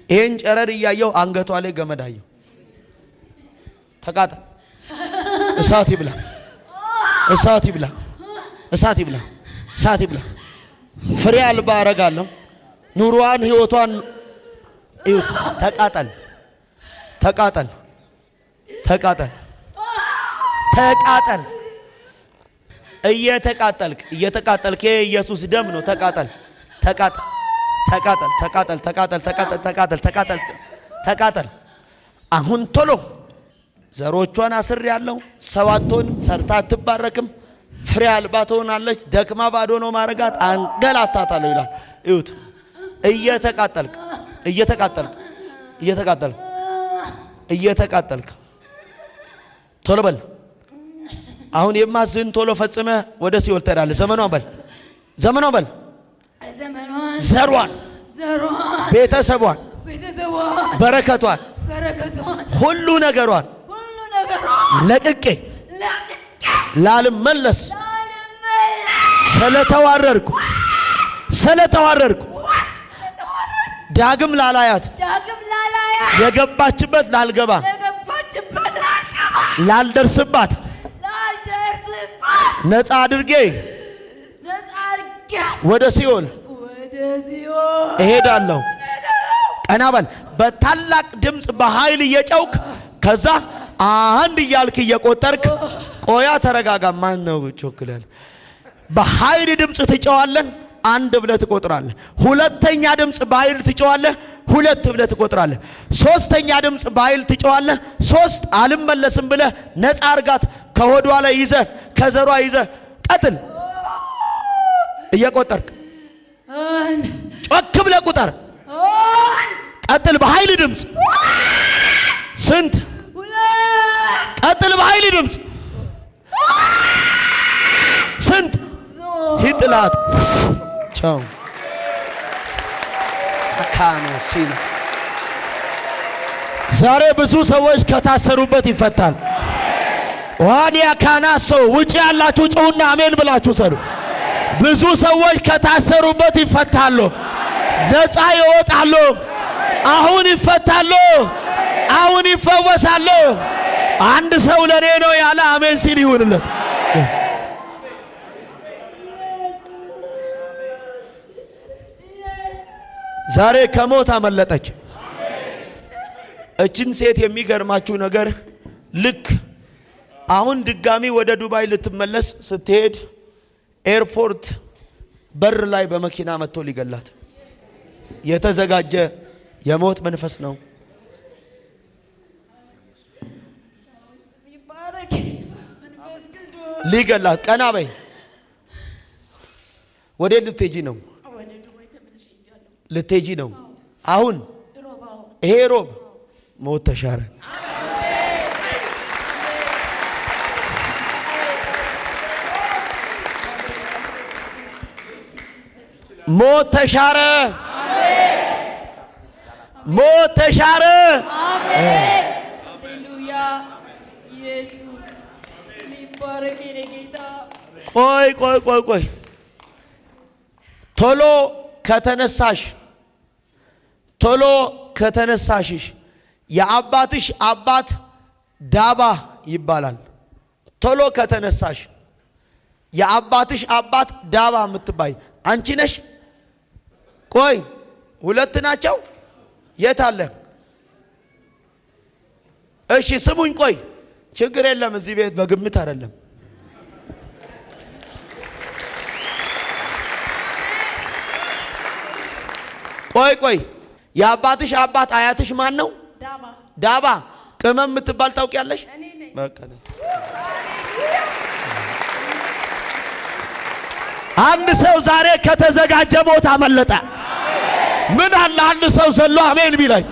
ይሄን ጨረር እያየሁ አንገቷ ላይ ገመድ አየሁ። ተቃጠል። እሳት ይብላ፣ እሳት ይብላ፣ እሳት ይብላ፣ እሳት ይብላ። ፍሬ አልባ አረጋለሁ ኑሯን ህይወቷን። እዩት። ተቃጠል፣ ተቃጠል፣ ተቃጠል፣ ተቃጠል። እየተቃጠልክ የኢየሱስ ደም ነው። ተቃጠል፣ ተቃጠል፣ ተቃጠል፣ ተቃጠል፣ ተቃጠል፣ ተቃጠል፣ ተቃጠል፣ ተቃጠል፣ ተቃጠል። አሁን ቶሎ ዘሮቿን አስር ያለው ሰው አትሆንም፣ ሰርታ አትባረክም፣ ፍሬ አልባ ትሆናለች። ደክማ ባዶ ነው ማረጋት፣ አንገላታታለሁ ይላል። እዩት። እየተቃጠልክ ቶሎ በል። አሁን የማዝን ቶሎ ፈጽመ ወደ ሲኦል ትሄዳለህ። ዘመኗን በል ዘሯን፣ ቤተሰቧን፣ በረከቷን፣ ሁሉ ነገሯን ለቅቄ ላልመለስ ስለተዋረድኩ ዳግም ላላያት የገባችበት ላልገባ ላልደርስባት ነፃ አድርጌ ወደ ሲኦል እሄዳለሁ። ቀና በል። በታላቅ ድምፅ በኃይል እየጨውክ ከዛ አንድ እያልክ እየቆጠርክ ቆያ ተረጋጋ። ማን ነው ቾክላል? በኃይል ድምፅ ትጨዋለህ፣ አንድ ብለህ ትቆጥራለህ። ሁለተኛ ድምፅ በኃይል ትጨዋለህ፣ ሁለት ብለህ ትቆጥራለህ። ሶስተኛ ድምፅ በኃይል ትጨዋለህ፣ ሶስት አልመለስም ብለህ ነፃ አርጋት ከሆዷ ላይ ይዘህ ከዘሯ ይዘህ ቀጥል። እየቆጠርክ ጮክ ብለህ ቁጠር። ቀጥል በኃይል ድምፅ። ስንት? ቀጥል በኃይል ድምፅ። ስንት? ሂጥላት ቻው አካኖ ሲል ዛሬ ብዙ ሰዎች ከታሰሩበት ይፈታል። ዋንያ ካናሶ ውጪ ያላችሁ ጩውና አሜን ብላችሁ ሰሩ። ብዙ ሰዎች ከታሰሩበት ይፈታሉ፣ ነፃ ይወጣሉ። አሁን ይፈታሉ፣ አሁን ይፈወሳሉ። አንድ ሰው ለኔ ነው ያለ አሜን ሲል ይሁንለት። ዛሬ ከሞት አመለጠች። እችን ሴት የሚገርማችሁ ነገር ልክ አሁን ድጋሚ ወደ ዱባይ ልትመለስ ስትሄድ ኤርፖርት በር ላይ በመኪና መጥቶ ሊገላት የተዘጋጀ የሞት መንፈስ ነው። ሊገላት ቀና በይ። ወደ ልትሄጂ ነው? ልትሄጂ ነው? አሁን ይሄ ሮብ ሞት ተሻረ። ሞት ተሻረ። ሞት ተሻረ። ሃሌሉያ ኢየሱስ ስም ይባረክ። ጌታ ቆይ ቶሎ ከተነሳሽሽ የአባትሽ አባት ዳባ ይባላል። ቶሎ ከተነሳሽ የአባትሽ አባት ዳባ የምትባይ አንቺ ነሽ። ቆይ ሁለት ናቸው። የት አለ? እሺ ስሙኝ። ቆይ ችግር የለም። እዚህ ቤት በግምት አይደለም። ቆይ የአባትሽ አባት አያትሽ ማን ነው? ዳባ ቅመም የምትባል ታውቂያለሽ? በቃ አንድ ሰው ዛሬ ከተዘጋጀ ሞት አመለጠ። ምን አለ አንድ ሰው ዘሎ አሜን ቢላይ።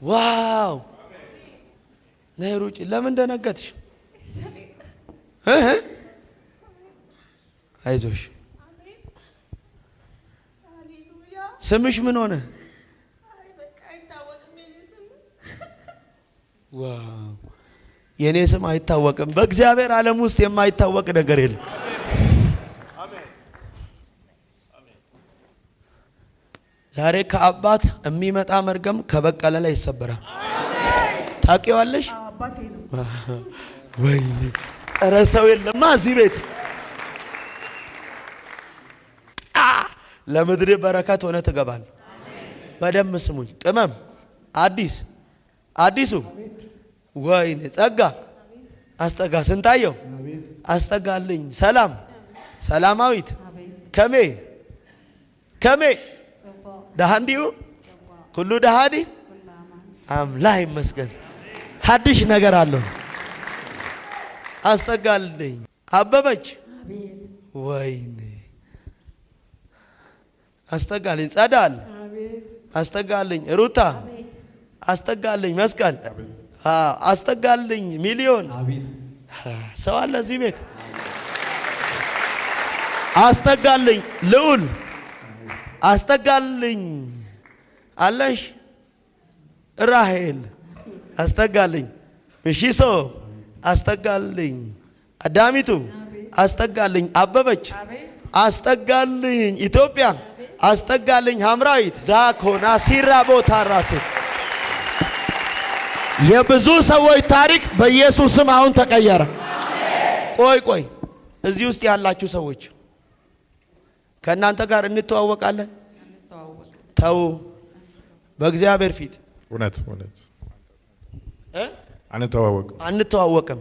ዋው ነይ ሩጪ። ለምን ደነገጥሽ? አይዞሽ። ስምሽ ምን ሆነ? ዋው የኔ ስም አይታወቅም። በእግዚአብሔር ዓለም ውስጥ የማይታወቅ ነገር የለም። ዛሬ ከአባት የሚመጣ መርገም ከበቀለ ላይ ይሰበራል። ታውቂዋለሽ? ወይኔ ኧረ ሰው የለማ እዚህ ቤት። ለምድር በረከት ሆነ ትገባል። በደም ስሙኝ። ቅመም አዲሱ ወይኔ ጸጋ አስጠጋ። ስንታየው አስጠጋልኝ። ሰላማዊት ከሜ ዳሃንዲው ሁሉ ዳሃዲ አምላክ ይመስገን። ሀዲሽ ነገር አለው። አስጠጋልኝ። አበበች ወይኔ አስጠጋልኝ። ጸዳል አስጠጋልኝ። ሩታ አስጠጋልኝ። መስቀል አስጠጋልኝ። ሚሊዮን ሰው አለ እዚህ ቤት። አስጠጋልኝ። ልዑል አስጠጋልኝ። አለሽ ራሄል አስጠጋልኝ። እሺሶ አስጠጋልኝ። አዳሚቱ አስጠጋልኝ። አበበች አስጠጋልኝ። ኢትዮጵያ አስጠጋልኝ። ሐምራዊት ዛኮና ሲራቦ ታራስ የብዙ ሰዎች ታሪክ በኢየሱስ ስም አሁን ተቀየረ። ቆይ እዚህ ውስጥ ያላችሁ ሰዎች ከእናንተ ጋር እንተዋወቃለን? ተው በእግዚአብሔር ፊት እውነት አንተዋወቅም።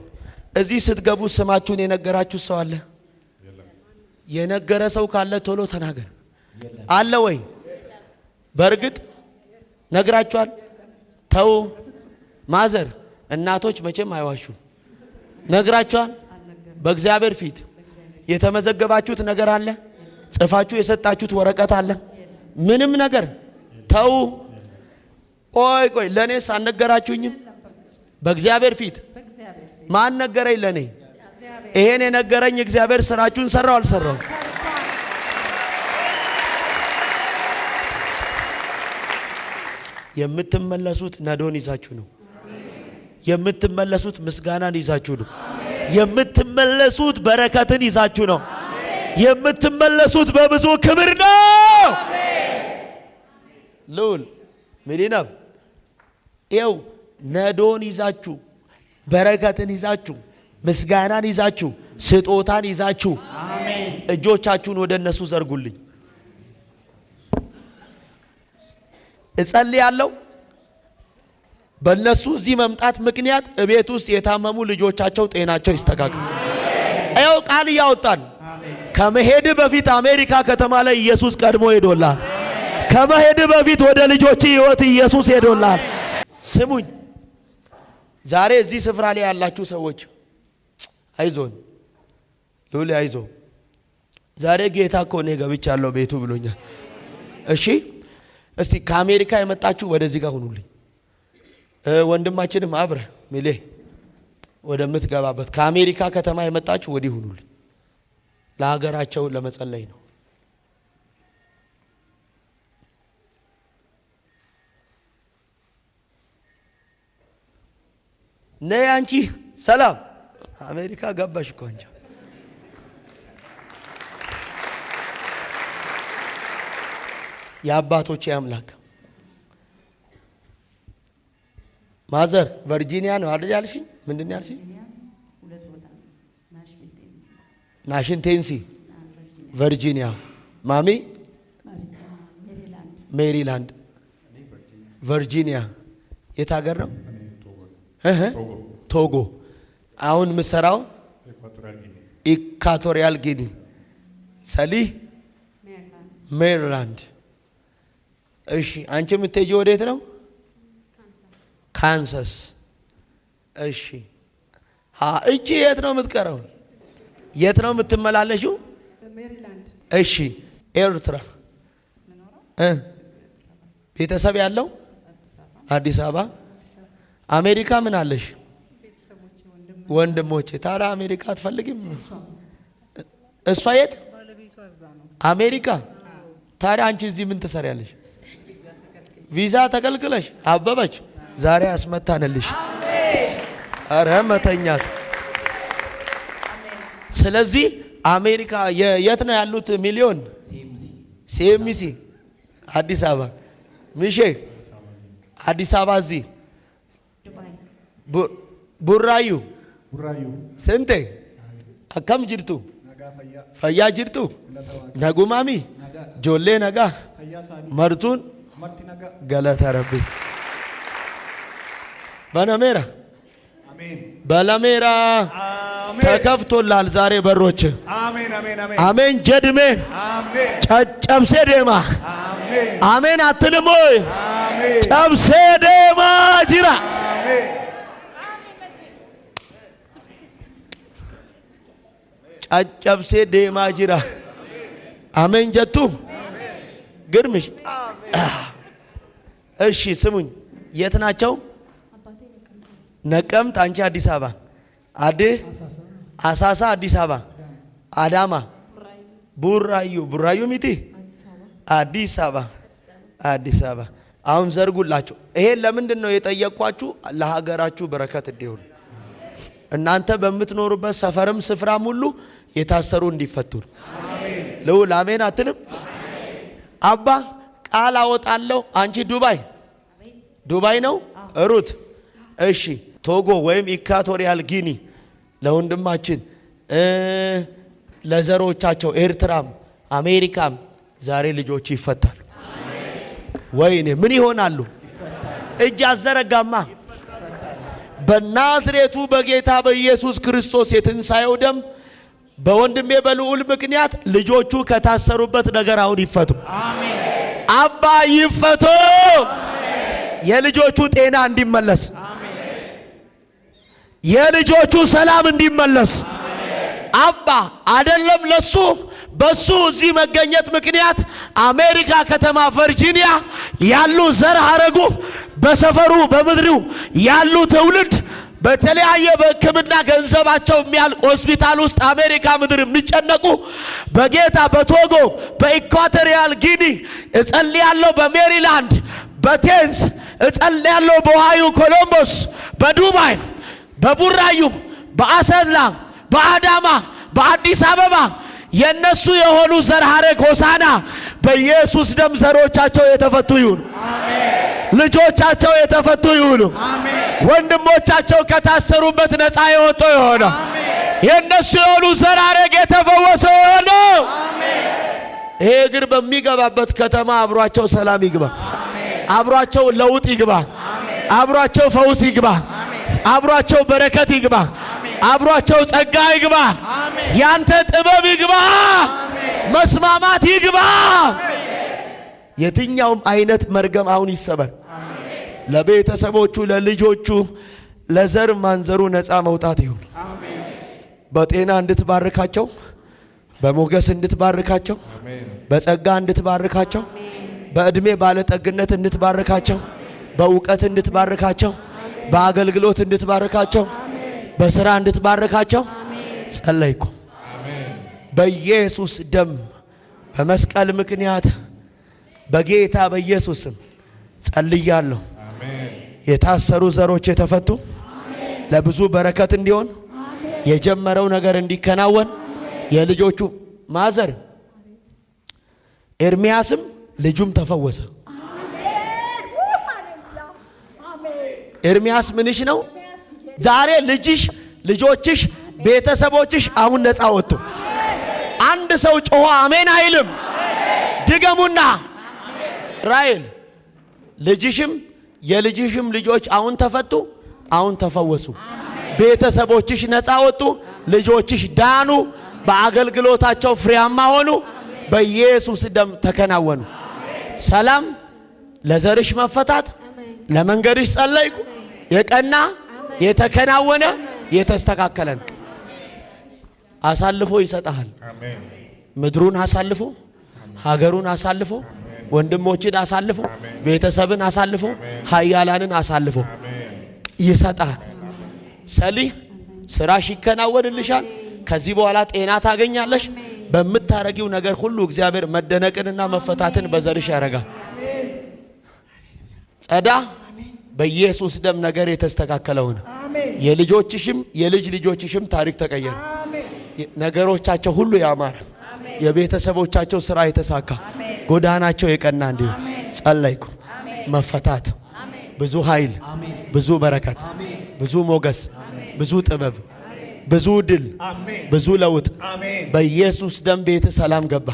እዚህ ስትገቡ ስማችሁን የነገራችሁ ሰው አለ? የነገረ ሰው ካለ ቶሎ ተናገር። አለ ወይ? በእርግጥ ነግራችኋል? ተው ማዘር እናቶች መቼም አይዋሹም። ነግራችኋል? በእግዚአብሔር ፊት የተመዘገባችሁት ነገር አለ? ጽፋችሁ የሰጣችሁት ወረቀት አለ? ምንም ነገር ተው። ቆይ ለኔስ አልነገራችሁኝም? በእግዚአብሔር ፊት ማን ነገረኝ? ለኔ ይሄን የነገረኝ እግዚአብሔር ስራችሁን ሰራው አልሰራው? የምትመለሱት ነዶን ይዛችሁ ነው። የምትመለሱት ምስጋናን ይዛችሁ ነው። የምትመለሱት በረከትን ይዛችሁ ነው። የምትመለሱት በብዙ ክብር ነው። ልዑል ሚሊናብ ይው ነዶን ይዛችሁ በረከትን ይዛችሁ ምስጋናን ይዛችሁ ስጦታን ይዛችሁ እጆቻችሁን ወደ እነሱ ዘርጉልኝ። እጸልያለሁ በእነሱ እዚህ መምጣት ምክንያት እቤት ውስጥ የታመሙ ልጆቻቸው ጤናቸው ይስተካከል። ይኸው ቃል እያወጣን ከመሄድ በፊት አሜሪካ ከተማ ላይ ኢየሱስ ቀድሞ ሄዶላል። ከመሄድ በፊት ወደ ልጆች ህይወት ኢየሱስ ሄዶላል። ስሙኝ፣ ዛሬ እዚህ ስፍራ ላይ ያላችሁ ሰዎች አይዞን፣ ሉሊ አይዞ። ዛሬ ጌታ እኮ እኔ ገብቻለሁ ቤቱ ብሎኛል። እሺ እስቲ ከአሜሪካ የመጣችሁ ወደዚህ ጋር ሁኑልኝ። ወንድማችንም አብረ ሚሌ ወደምትገባበት ከአሜሪካ ከተማ የመጣችሁ ወዲህ ሁኑልኝ። ለሀገራቸው ለመጸለይ ነው። ነይ አንቺ ሰላም አሜሪካ ገባሽ እኮ አንቺ። የአባቶቼ አምላክ ማዘር ቨርጂኒያ ነው አይደል ያልሽኝ? ምንድን ነው ያልሽኝ? ናሽን ቴንሲ ቨርጂኒያ። ማሚ ሜሪላንድ ቨርጂኒያ። የት ሀገር ነው? ቶጎ። አሁን ምሰራው ኢኳቶሪያል ጊኒ። ሰሊ ሜሪላንድ። እሺ አንቺ የምትሄጂው ወዴት ነው? ካንሳስ። እሺ እቺ የት ነው የምትቀረው? የት ነው የምትመላለሽው? ሜሪላንድ። እሺ ኤርትራ ቤተሰብ ያለው አዲስ አበባ። አሜሪካ ምን አለሽ? ወንድሞቼ። ታዲያ አሜሪካ አትፈልጊም? እሷ የት? አሜሪካ። ታዲያ አንቺ እዚህ ምን ትሰሪያለሽ? ቪዛ ተከልክለሽ አበበች። ዛሬ አስመታንልሽ። አረ መተኛት። ስለዚህ አሜሪካ የት ነው ያሉት? ሚሊዮን ሲኤምሲ አዲስ አበባ ሚሼ አዲስ አበባ እዚህ ቡራዩ ስንቴ አከም ጅርቱ ፈያ ጅርቱ ነጉማሚ ጆሌ ነጋ መርቱን ገለተ ረቢ በነሜራ በለሜራ ተከፍቶላል ዛሬ በሮች። አሜን ጀድሜ ጨብሴ ዴማ አሜን አትልም ወይ? ጨብሴ ዴማ ጅራ ጨብሴ ዴማ ጅራ አሜን ጀቱ ግርምሽ። እሺ ስሙኝ፣ የት ናቸው? ነቀምት። አንቺ አዲስ አበባ። አሳሳ አዲስ አበባ። አዳማ ቡራዩ ሚቲ አዲስ አበባ አዲስ አበባ። አሁን ዘርጉላቸው። ይሄን ለምንድን ነው የጠየቅኳችሁ? ለሀገራችሁ በረከት እንዲሆን እናንተ በምትኖሩበት ሰፈርም ስፍራም ሁሉ የታሰሩ እንዲፈቱ ነው። ልውል አሜን አትልም? አባ ቃል አወጣለሁ። አንቺ ዱባይ ነው ሩት? እሺ ቶጎ ወይም ኢኳቶሪያል ጊኒ ለወንድማችን ለዘሮቻቸው ኤርትራም አሜሪካም ዛሬ ልጆች ይፈታሉ። ወይኔ ምን ይሆናሉ? እጅ አዘረጋማ። በናዝሬቱ በጌታ በኢየሱስ ክርስቶስ የትንሣኤው ደም በወንድሜ በልዑል ምክንያት ልጆቹ ከታሰሩበት ነገር አሁን ይፈቱ። አባ ይፈቱ። የልጆቹ ጤና እንዲመለስ፣ የልጆቹ ሰላም እንዲመለስ አባ አይደለም ለሱ በሱ እዚህ መገኘት ምክንያት አሜሪካ ከተማ ቨርጂኒያ ያሉ ዘር ሐረጉ በሰፈሩ በምድሩ ያሉ ትውልድ በተለያየ በሕክምና ገንዘባቸው የሚያልቅ ሆስፒታል ውስጥ አሜሪካ ምድር የሚጨነቁ በጌታ በቶጎ በኢኳቶሪያል ጊኒ እጸልያለሁ፣ በሜሪላንድ በቴንስ እጸልያለሁ፣ በኦሃዮ ኮሎምቦስ፣ በዱባይ፣ በቡራዩ፣ በአሰላ፣ በአዳማ፣ በአዲስ አበባ የነሱ የሆኑ ዘር ሐረግ ሆሳና በኢየሱስ ደም ዘሮቻቸው የተፈቱ ይሁኑ። ልጆቻቸው የተፈቱ ይሁኑ። ወንድሞቻቸው ከታሰሩበት ነፃ የወጡ ይሆኑ። የነሱ የሆኑ ዘር ሐረግ የተፈወሰ ይሆኑ። ይሄ እግር በሚገባበት ከተማ አብሯቸው ሰላም ይግባ፣ አብሯቸው ለውጥ ይግባ፣ አብሯቸው ፈውስ ይግባ፣ አብሯቸው በረከት ይግባ፣ አብሯቸው ጸጋ ይግባ፣ ያንተ ጥበብ ይግባ፣ መስማማት ይግባ። የትኛውም አይነት መርገም አሁን ይሰበር። ለቤተሰቦቹ፣ ለልጆቹ፣ ለዘር ማንዘሩ ነፃ መውጣት ይሁን። በጤና እንድትባርካቸው፣ በሞገስ እንድትባርካቸው፣ በጸጋ እንድትባርካቸው፣ በእድሜ ባለጠግነት እንድትባርካቸው፣ በእውቀት እንድትባርካቸው፣ በአገልግሎት እንድትባርካቸው፣ በስራ እንድትባርካቸው ጸለይኩ። በኢየሱስ ደም በመስቀል ምክንያት በጌታ በኢየሱስም ጸልያለሁ። የታሰሩ ዘሮች የተፈቱ ለብዙ በረከት እንዲሆን የጀመረው ነገር እንዲከናወን የልጆቹ ማዘር ኤርሚያስም ልጁም ተፈወሰ። ኤርሚያስ ምንሽ ነው? ዛሬ ልጅሽ፣ ልጆችሽ፣ ቤተሰቦችሽ አሁን ነፃ ወጡ። አንድ ሰው ጮሆ አሜን አይልም? ድገሙና ራይል ልጅሽም የልጅሽም ልጆች አሁን ተፈቱ፣ አሁን ተፈወሱ። ቤተሰቦችሽ ነፃ ወጡ፣ ልጆችሽ ዳኑ፣ በአገልግሎታቸው ፍሬያማ ሆኑ፣ በኢየሱስ ደም ተከናወኑ። ሰላም ለዘርሽ መፈታት ለመንገድሽ ጸለይኩ። የቀና የተከናወነ የተስተካከለ ነው። አሳልፎ ይሰጣል። ምድሩን አሳልፎ፣ ሀገሩን አሳልፎ፣ ወንድሞችን አሳልፎ ቤተሰብን አሳልፎ ኃያላንን አሳልፎ ይሰጣል። ሰሊህ ስራሽ ይከናወንልሻል። ከዚህ በኋላ ጤና ታገኛለሽ። በምታረጊው ነገር ሁሉ እግዚአብሔር መደነቅንና መፈታትን በዘርሽ ያረጋል። ጸዳ በኢየሱስ ደም ነገር የተስተካከለውን የልጆችሽም የልጅ ልጆችሽም ታሪክ ተቀየረ። ነገሮቻቸው ሁሉ ያማረ፣ የቤተሰቦቻቸው ስራ የተሳካ፣ ጎዳናቸው የቀና እንዲሆን ጸለይኩ። መፈታት፣ ብዙ ኃይል፣ ብዙ በረከት፣ ብዙ ሞገስ፣ ብዙ ጥበብ፣ ብዙ ድል፣ ብዙ ለውጥ በኢየሱስ ደም ቤት ሰላም ገባ፣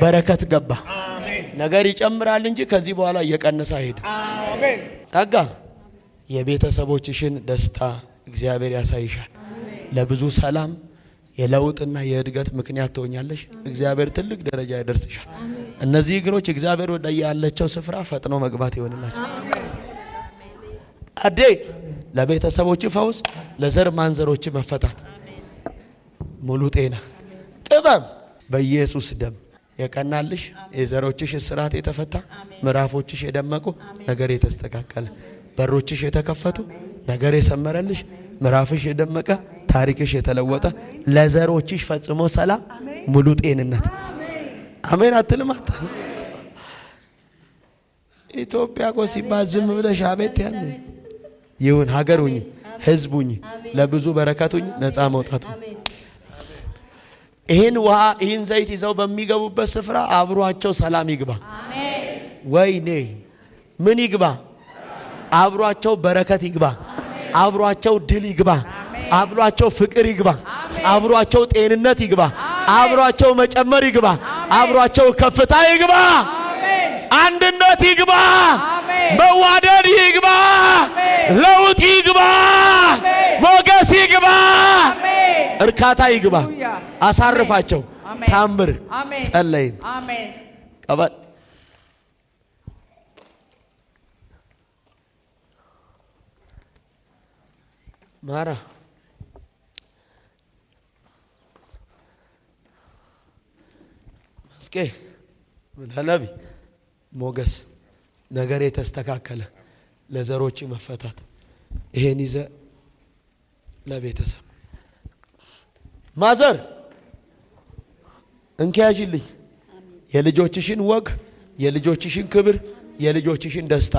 በረከት ገባ። ነገር ይጨምራል እንጂ ከዚህ በኋላ እየቀነሰ አይሄድም። ጸጋ የቤተሰቦችሽን ደስታ እግዚአብሔር ያሳይሻል። ለብዙ ሰላም የለውጥና የእድገት ምክንያት ትሆኛለሽ። እግዚአብሔር ትልቅ ደረጃ ያደርስሻል። እነዚህ እግሮች እግዚአብሔር ወደ ያለቸው ስፍራ ፈጥኖ መግባት ይሆንላቸው። አዴ ለቤተሰቦች ፈውስ፣ ለዘር ማንዘሮች መፈታት፣ ሙሉ ጤና፣ ጥበብ በኢየሱስ ደም የቀናልሽ፣ የዘሮችሽ እስራት የተፈታ፣ ምዕራፎችሽ የደመቁ፣ ነገር የተስተካከለ፣ በሮችሽ የተከፈቱ፣ ነገር የሰመረልሽ፣ ምዕራፍሽ የደመቀ፣ ታሪክሽ የተለወጠ፣ ለዘሮችሽ ፈጽሞ ሰላም፣ ሙሉ ጤንነት። አሜን አትልም? ኢትዮጵያ እኮ ሲባል ዝም ብለሽ አቤት ያለ ይሁን። ሀገር ሁኚ፣ ህዝብ ሁኚ፣ ለብዙ በረከት ሁኚ፣ ነፃ መውጣት። ይህን ውሃ ይህን ዘይት ይዘው በሚገቡበት ስፍራ አብሯቸው ሰላም ይግባ። ወይኔ ምን ይግባ? አብሯቸው በረከት ይግባ። አብሯቸው ድል ይግባ። አብሯቸው ፍቅር ይግባ። አብሯቸው ጤንነት ይግባ። አብሯቸው መጨመር ይግባ። አብሯቸው ከፍታ ይግባ። አንድነት ይግባ። መዋደድ ይግባ። ለውጥ ይግባ። ሞገስ ይግባ። እርካታ ይግባ። አሳርፋቸው። ታምር ጸለይን። ቀበል ማራ መስኬ ለነቢ ሞገስ ነገር የተስተካከለ ለዘሮች መፈታት። ይሄን ይዘ ለቤተሰብ ማዘር እንኪያጅልኝ የልጆችሽን ወግ፣ የልጆችሽን ክብር፣ የልጆችሽን ደስታ።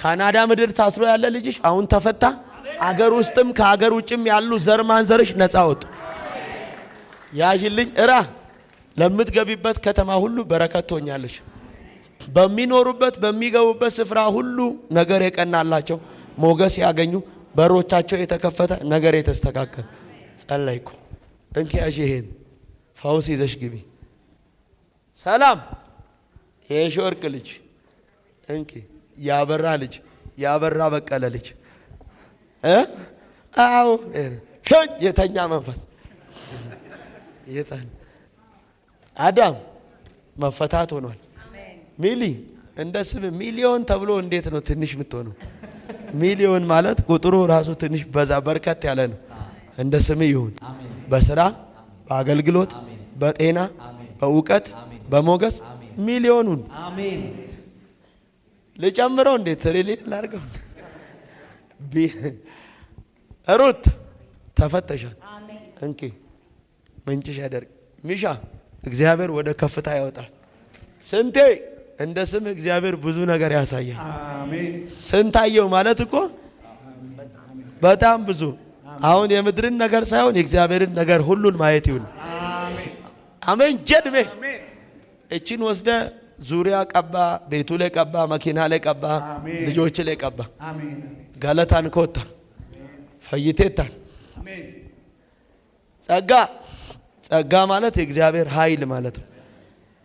ካናዳ ምድር ታስሮ ያለ ልጅሽ አሁን ተፈታ። አገር ውስጥም ከአገር ውጭም ያሉ ዘር ማንዘርሽ ነፃ ወጡ። ያጅልኝ እራ ለምትገቢበት ከተማ ሁሉ በረከት ትሆኛለሽ። በሚኖሩበት በሚገቡበት ስፍራ ሁሉ ነገር የቀናላቸው፣ ሞገስ ያገኙ፣ በሮቻቸው የተከፈተ፣ ነገር የተስተካከለ። ጸለይኩ። እንኪያሽ ይሄን ፈውስ ይዘሽ ግቢ። ሰላም የሾርቅ ልጅ እንኪ ያበራ ልጅ ያበራ በቀለ ልጅ አው የተኛ መንፈስ አዳም መፈታት ሆኗል። ሚሊ እንደ ስም ሚሊዮን ተብሎ እንዴት ነው ትንሽ የምትሆነው? ሚሊዮን ማለት ቁጥሩ ራሱ ትንሽ በዛ በርከት ያለ ነው። እንደ ስም ይሁን። በስራ በአገልግሎት በጤና በእውቀት በሞገስ ሚሊዮኑን አሜን። ልጨምረው እንዴ ትሪሊየን ላድርገው? ሩት ተፈተሻል። እንኪ ምንጭሽ ያደርግ ሚሻ እግዚአብሔር ወደ ከፍታ ያወጣል። ስንቴ እንደ ስም እግዚአብሔር ብዙ ነገር ያሳያል። አሜን። ስንታየው ማለት እኮ በጣም ብዙ። አሁን የምድርን ነገር ሳይሆን የእግዚአብሔርን ነገር ሁሉን ማየት ይሁን። አሜን። ጀድሜ እቺን ወስደ ዙሪያ ቀባ፣ ቤቱ ላይ ቀባ፣ መኪና ላይ ቀባ፣ ልጆች ላይ ቀባ። ገለታን ኮታ ፈይቴታን ጸጋ ማለት የእግዚአብሔር ኃይል ማለት ነው።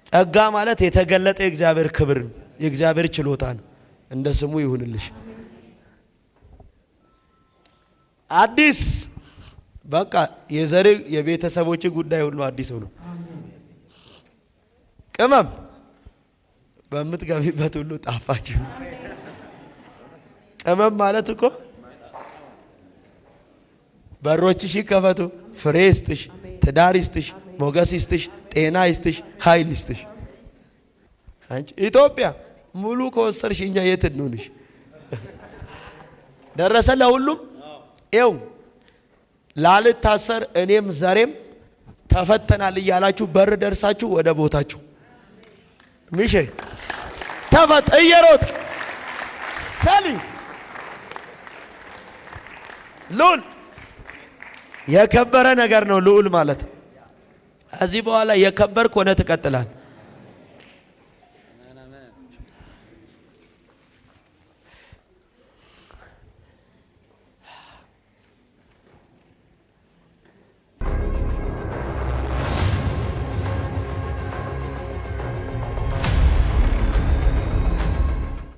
ጸጋ ማለት የተገለጠ የእግዚአብሔር ክብር ነው፣ የእግዚአብሔር ችሎታ ነው። እንደ ስሙ ይሁንልሽ። አዲስ በቃ የዘር የቤተሰቦች ጉዳይ ሁሉ አዲስ ነው። ቅመም በምትገቢበት ሁሉ ጣፋጭ። ቅመም ማለት እኮ በሮችሽ ይከፈቱ፣ ፍሬ ይስጥሽ፣ ትዳር ይስጥሽ፣ ሞገስ ይስጥሽ፣ ጤና ይስጥሽ፣ ኃይል ይስጥሽ። አንቺ ኢትዮጵያ ሙሉ ከወሰድሽ እኛ የት እንሆንሽ? ደረሰ ለሁሉም። ይኸው ላልታሰር እኔም ዘሬም ተፈተናል እያላችሁ በር ደርሳችሁ ወደ ቦታችሁ ሚሼ ተፈት እየሮጥክ ሰሊ ልዑል የከበረ ነገር ነው። ልዑል ማለት እዚህ በኋላ የከበርክ ሆነ ትቀጥላል።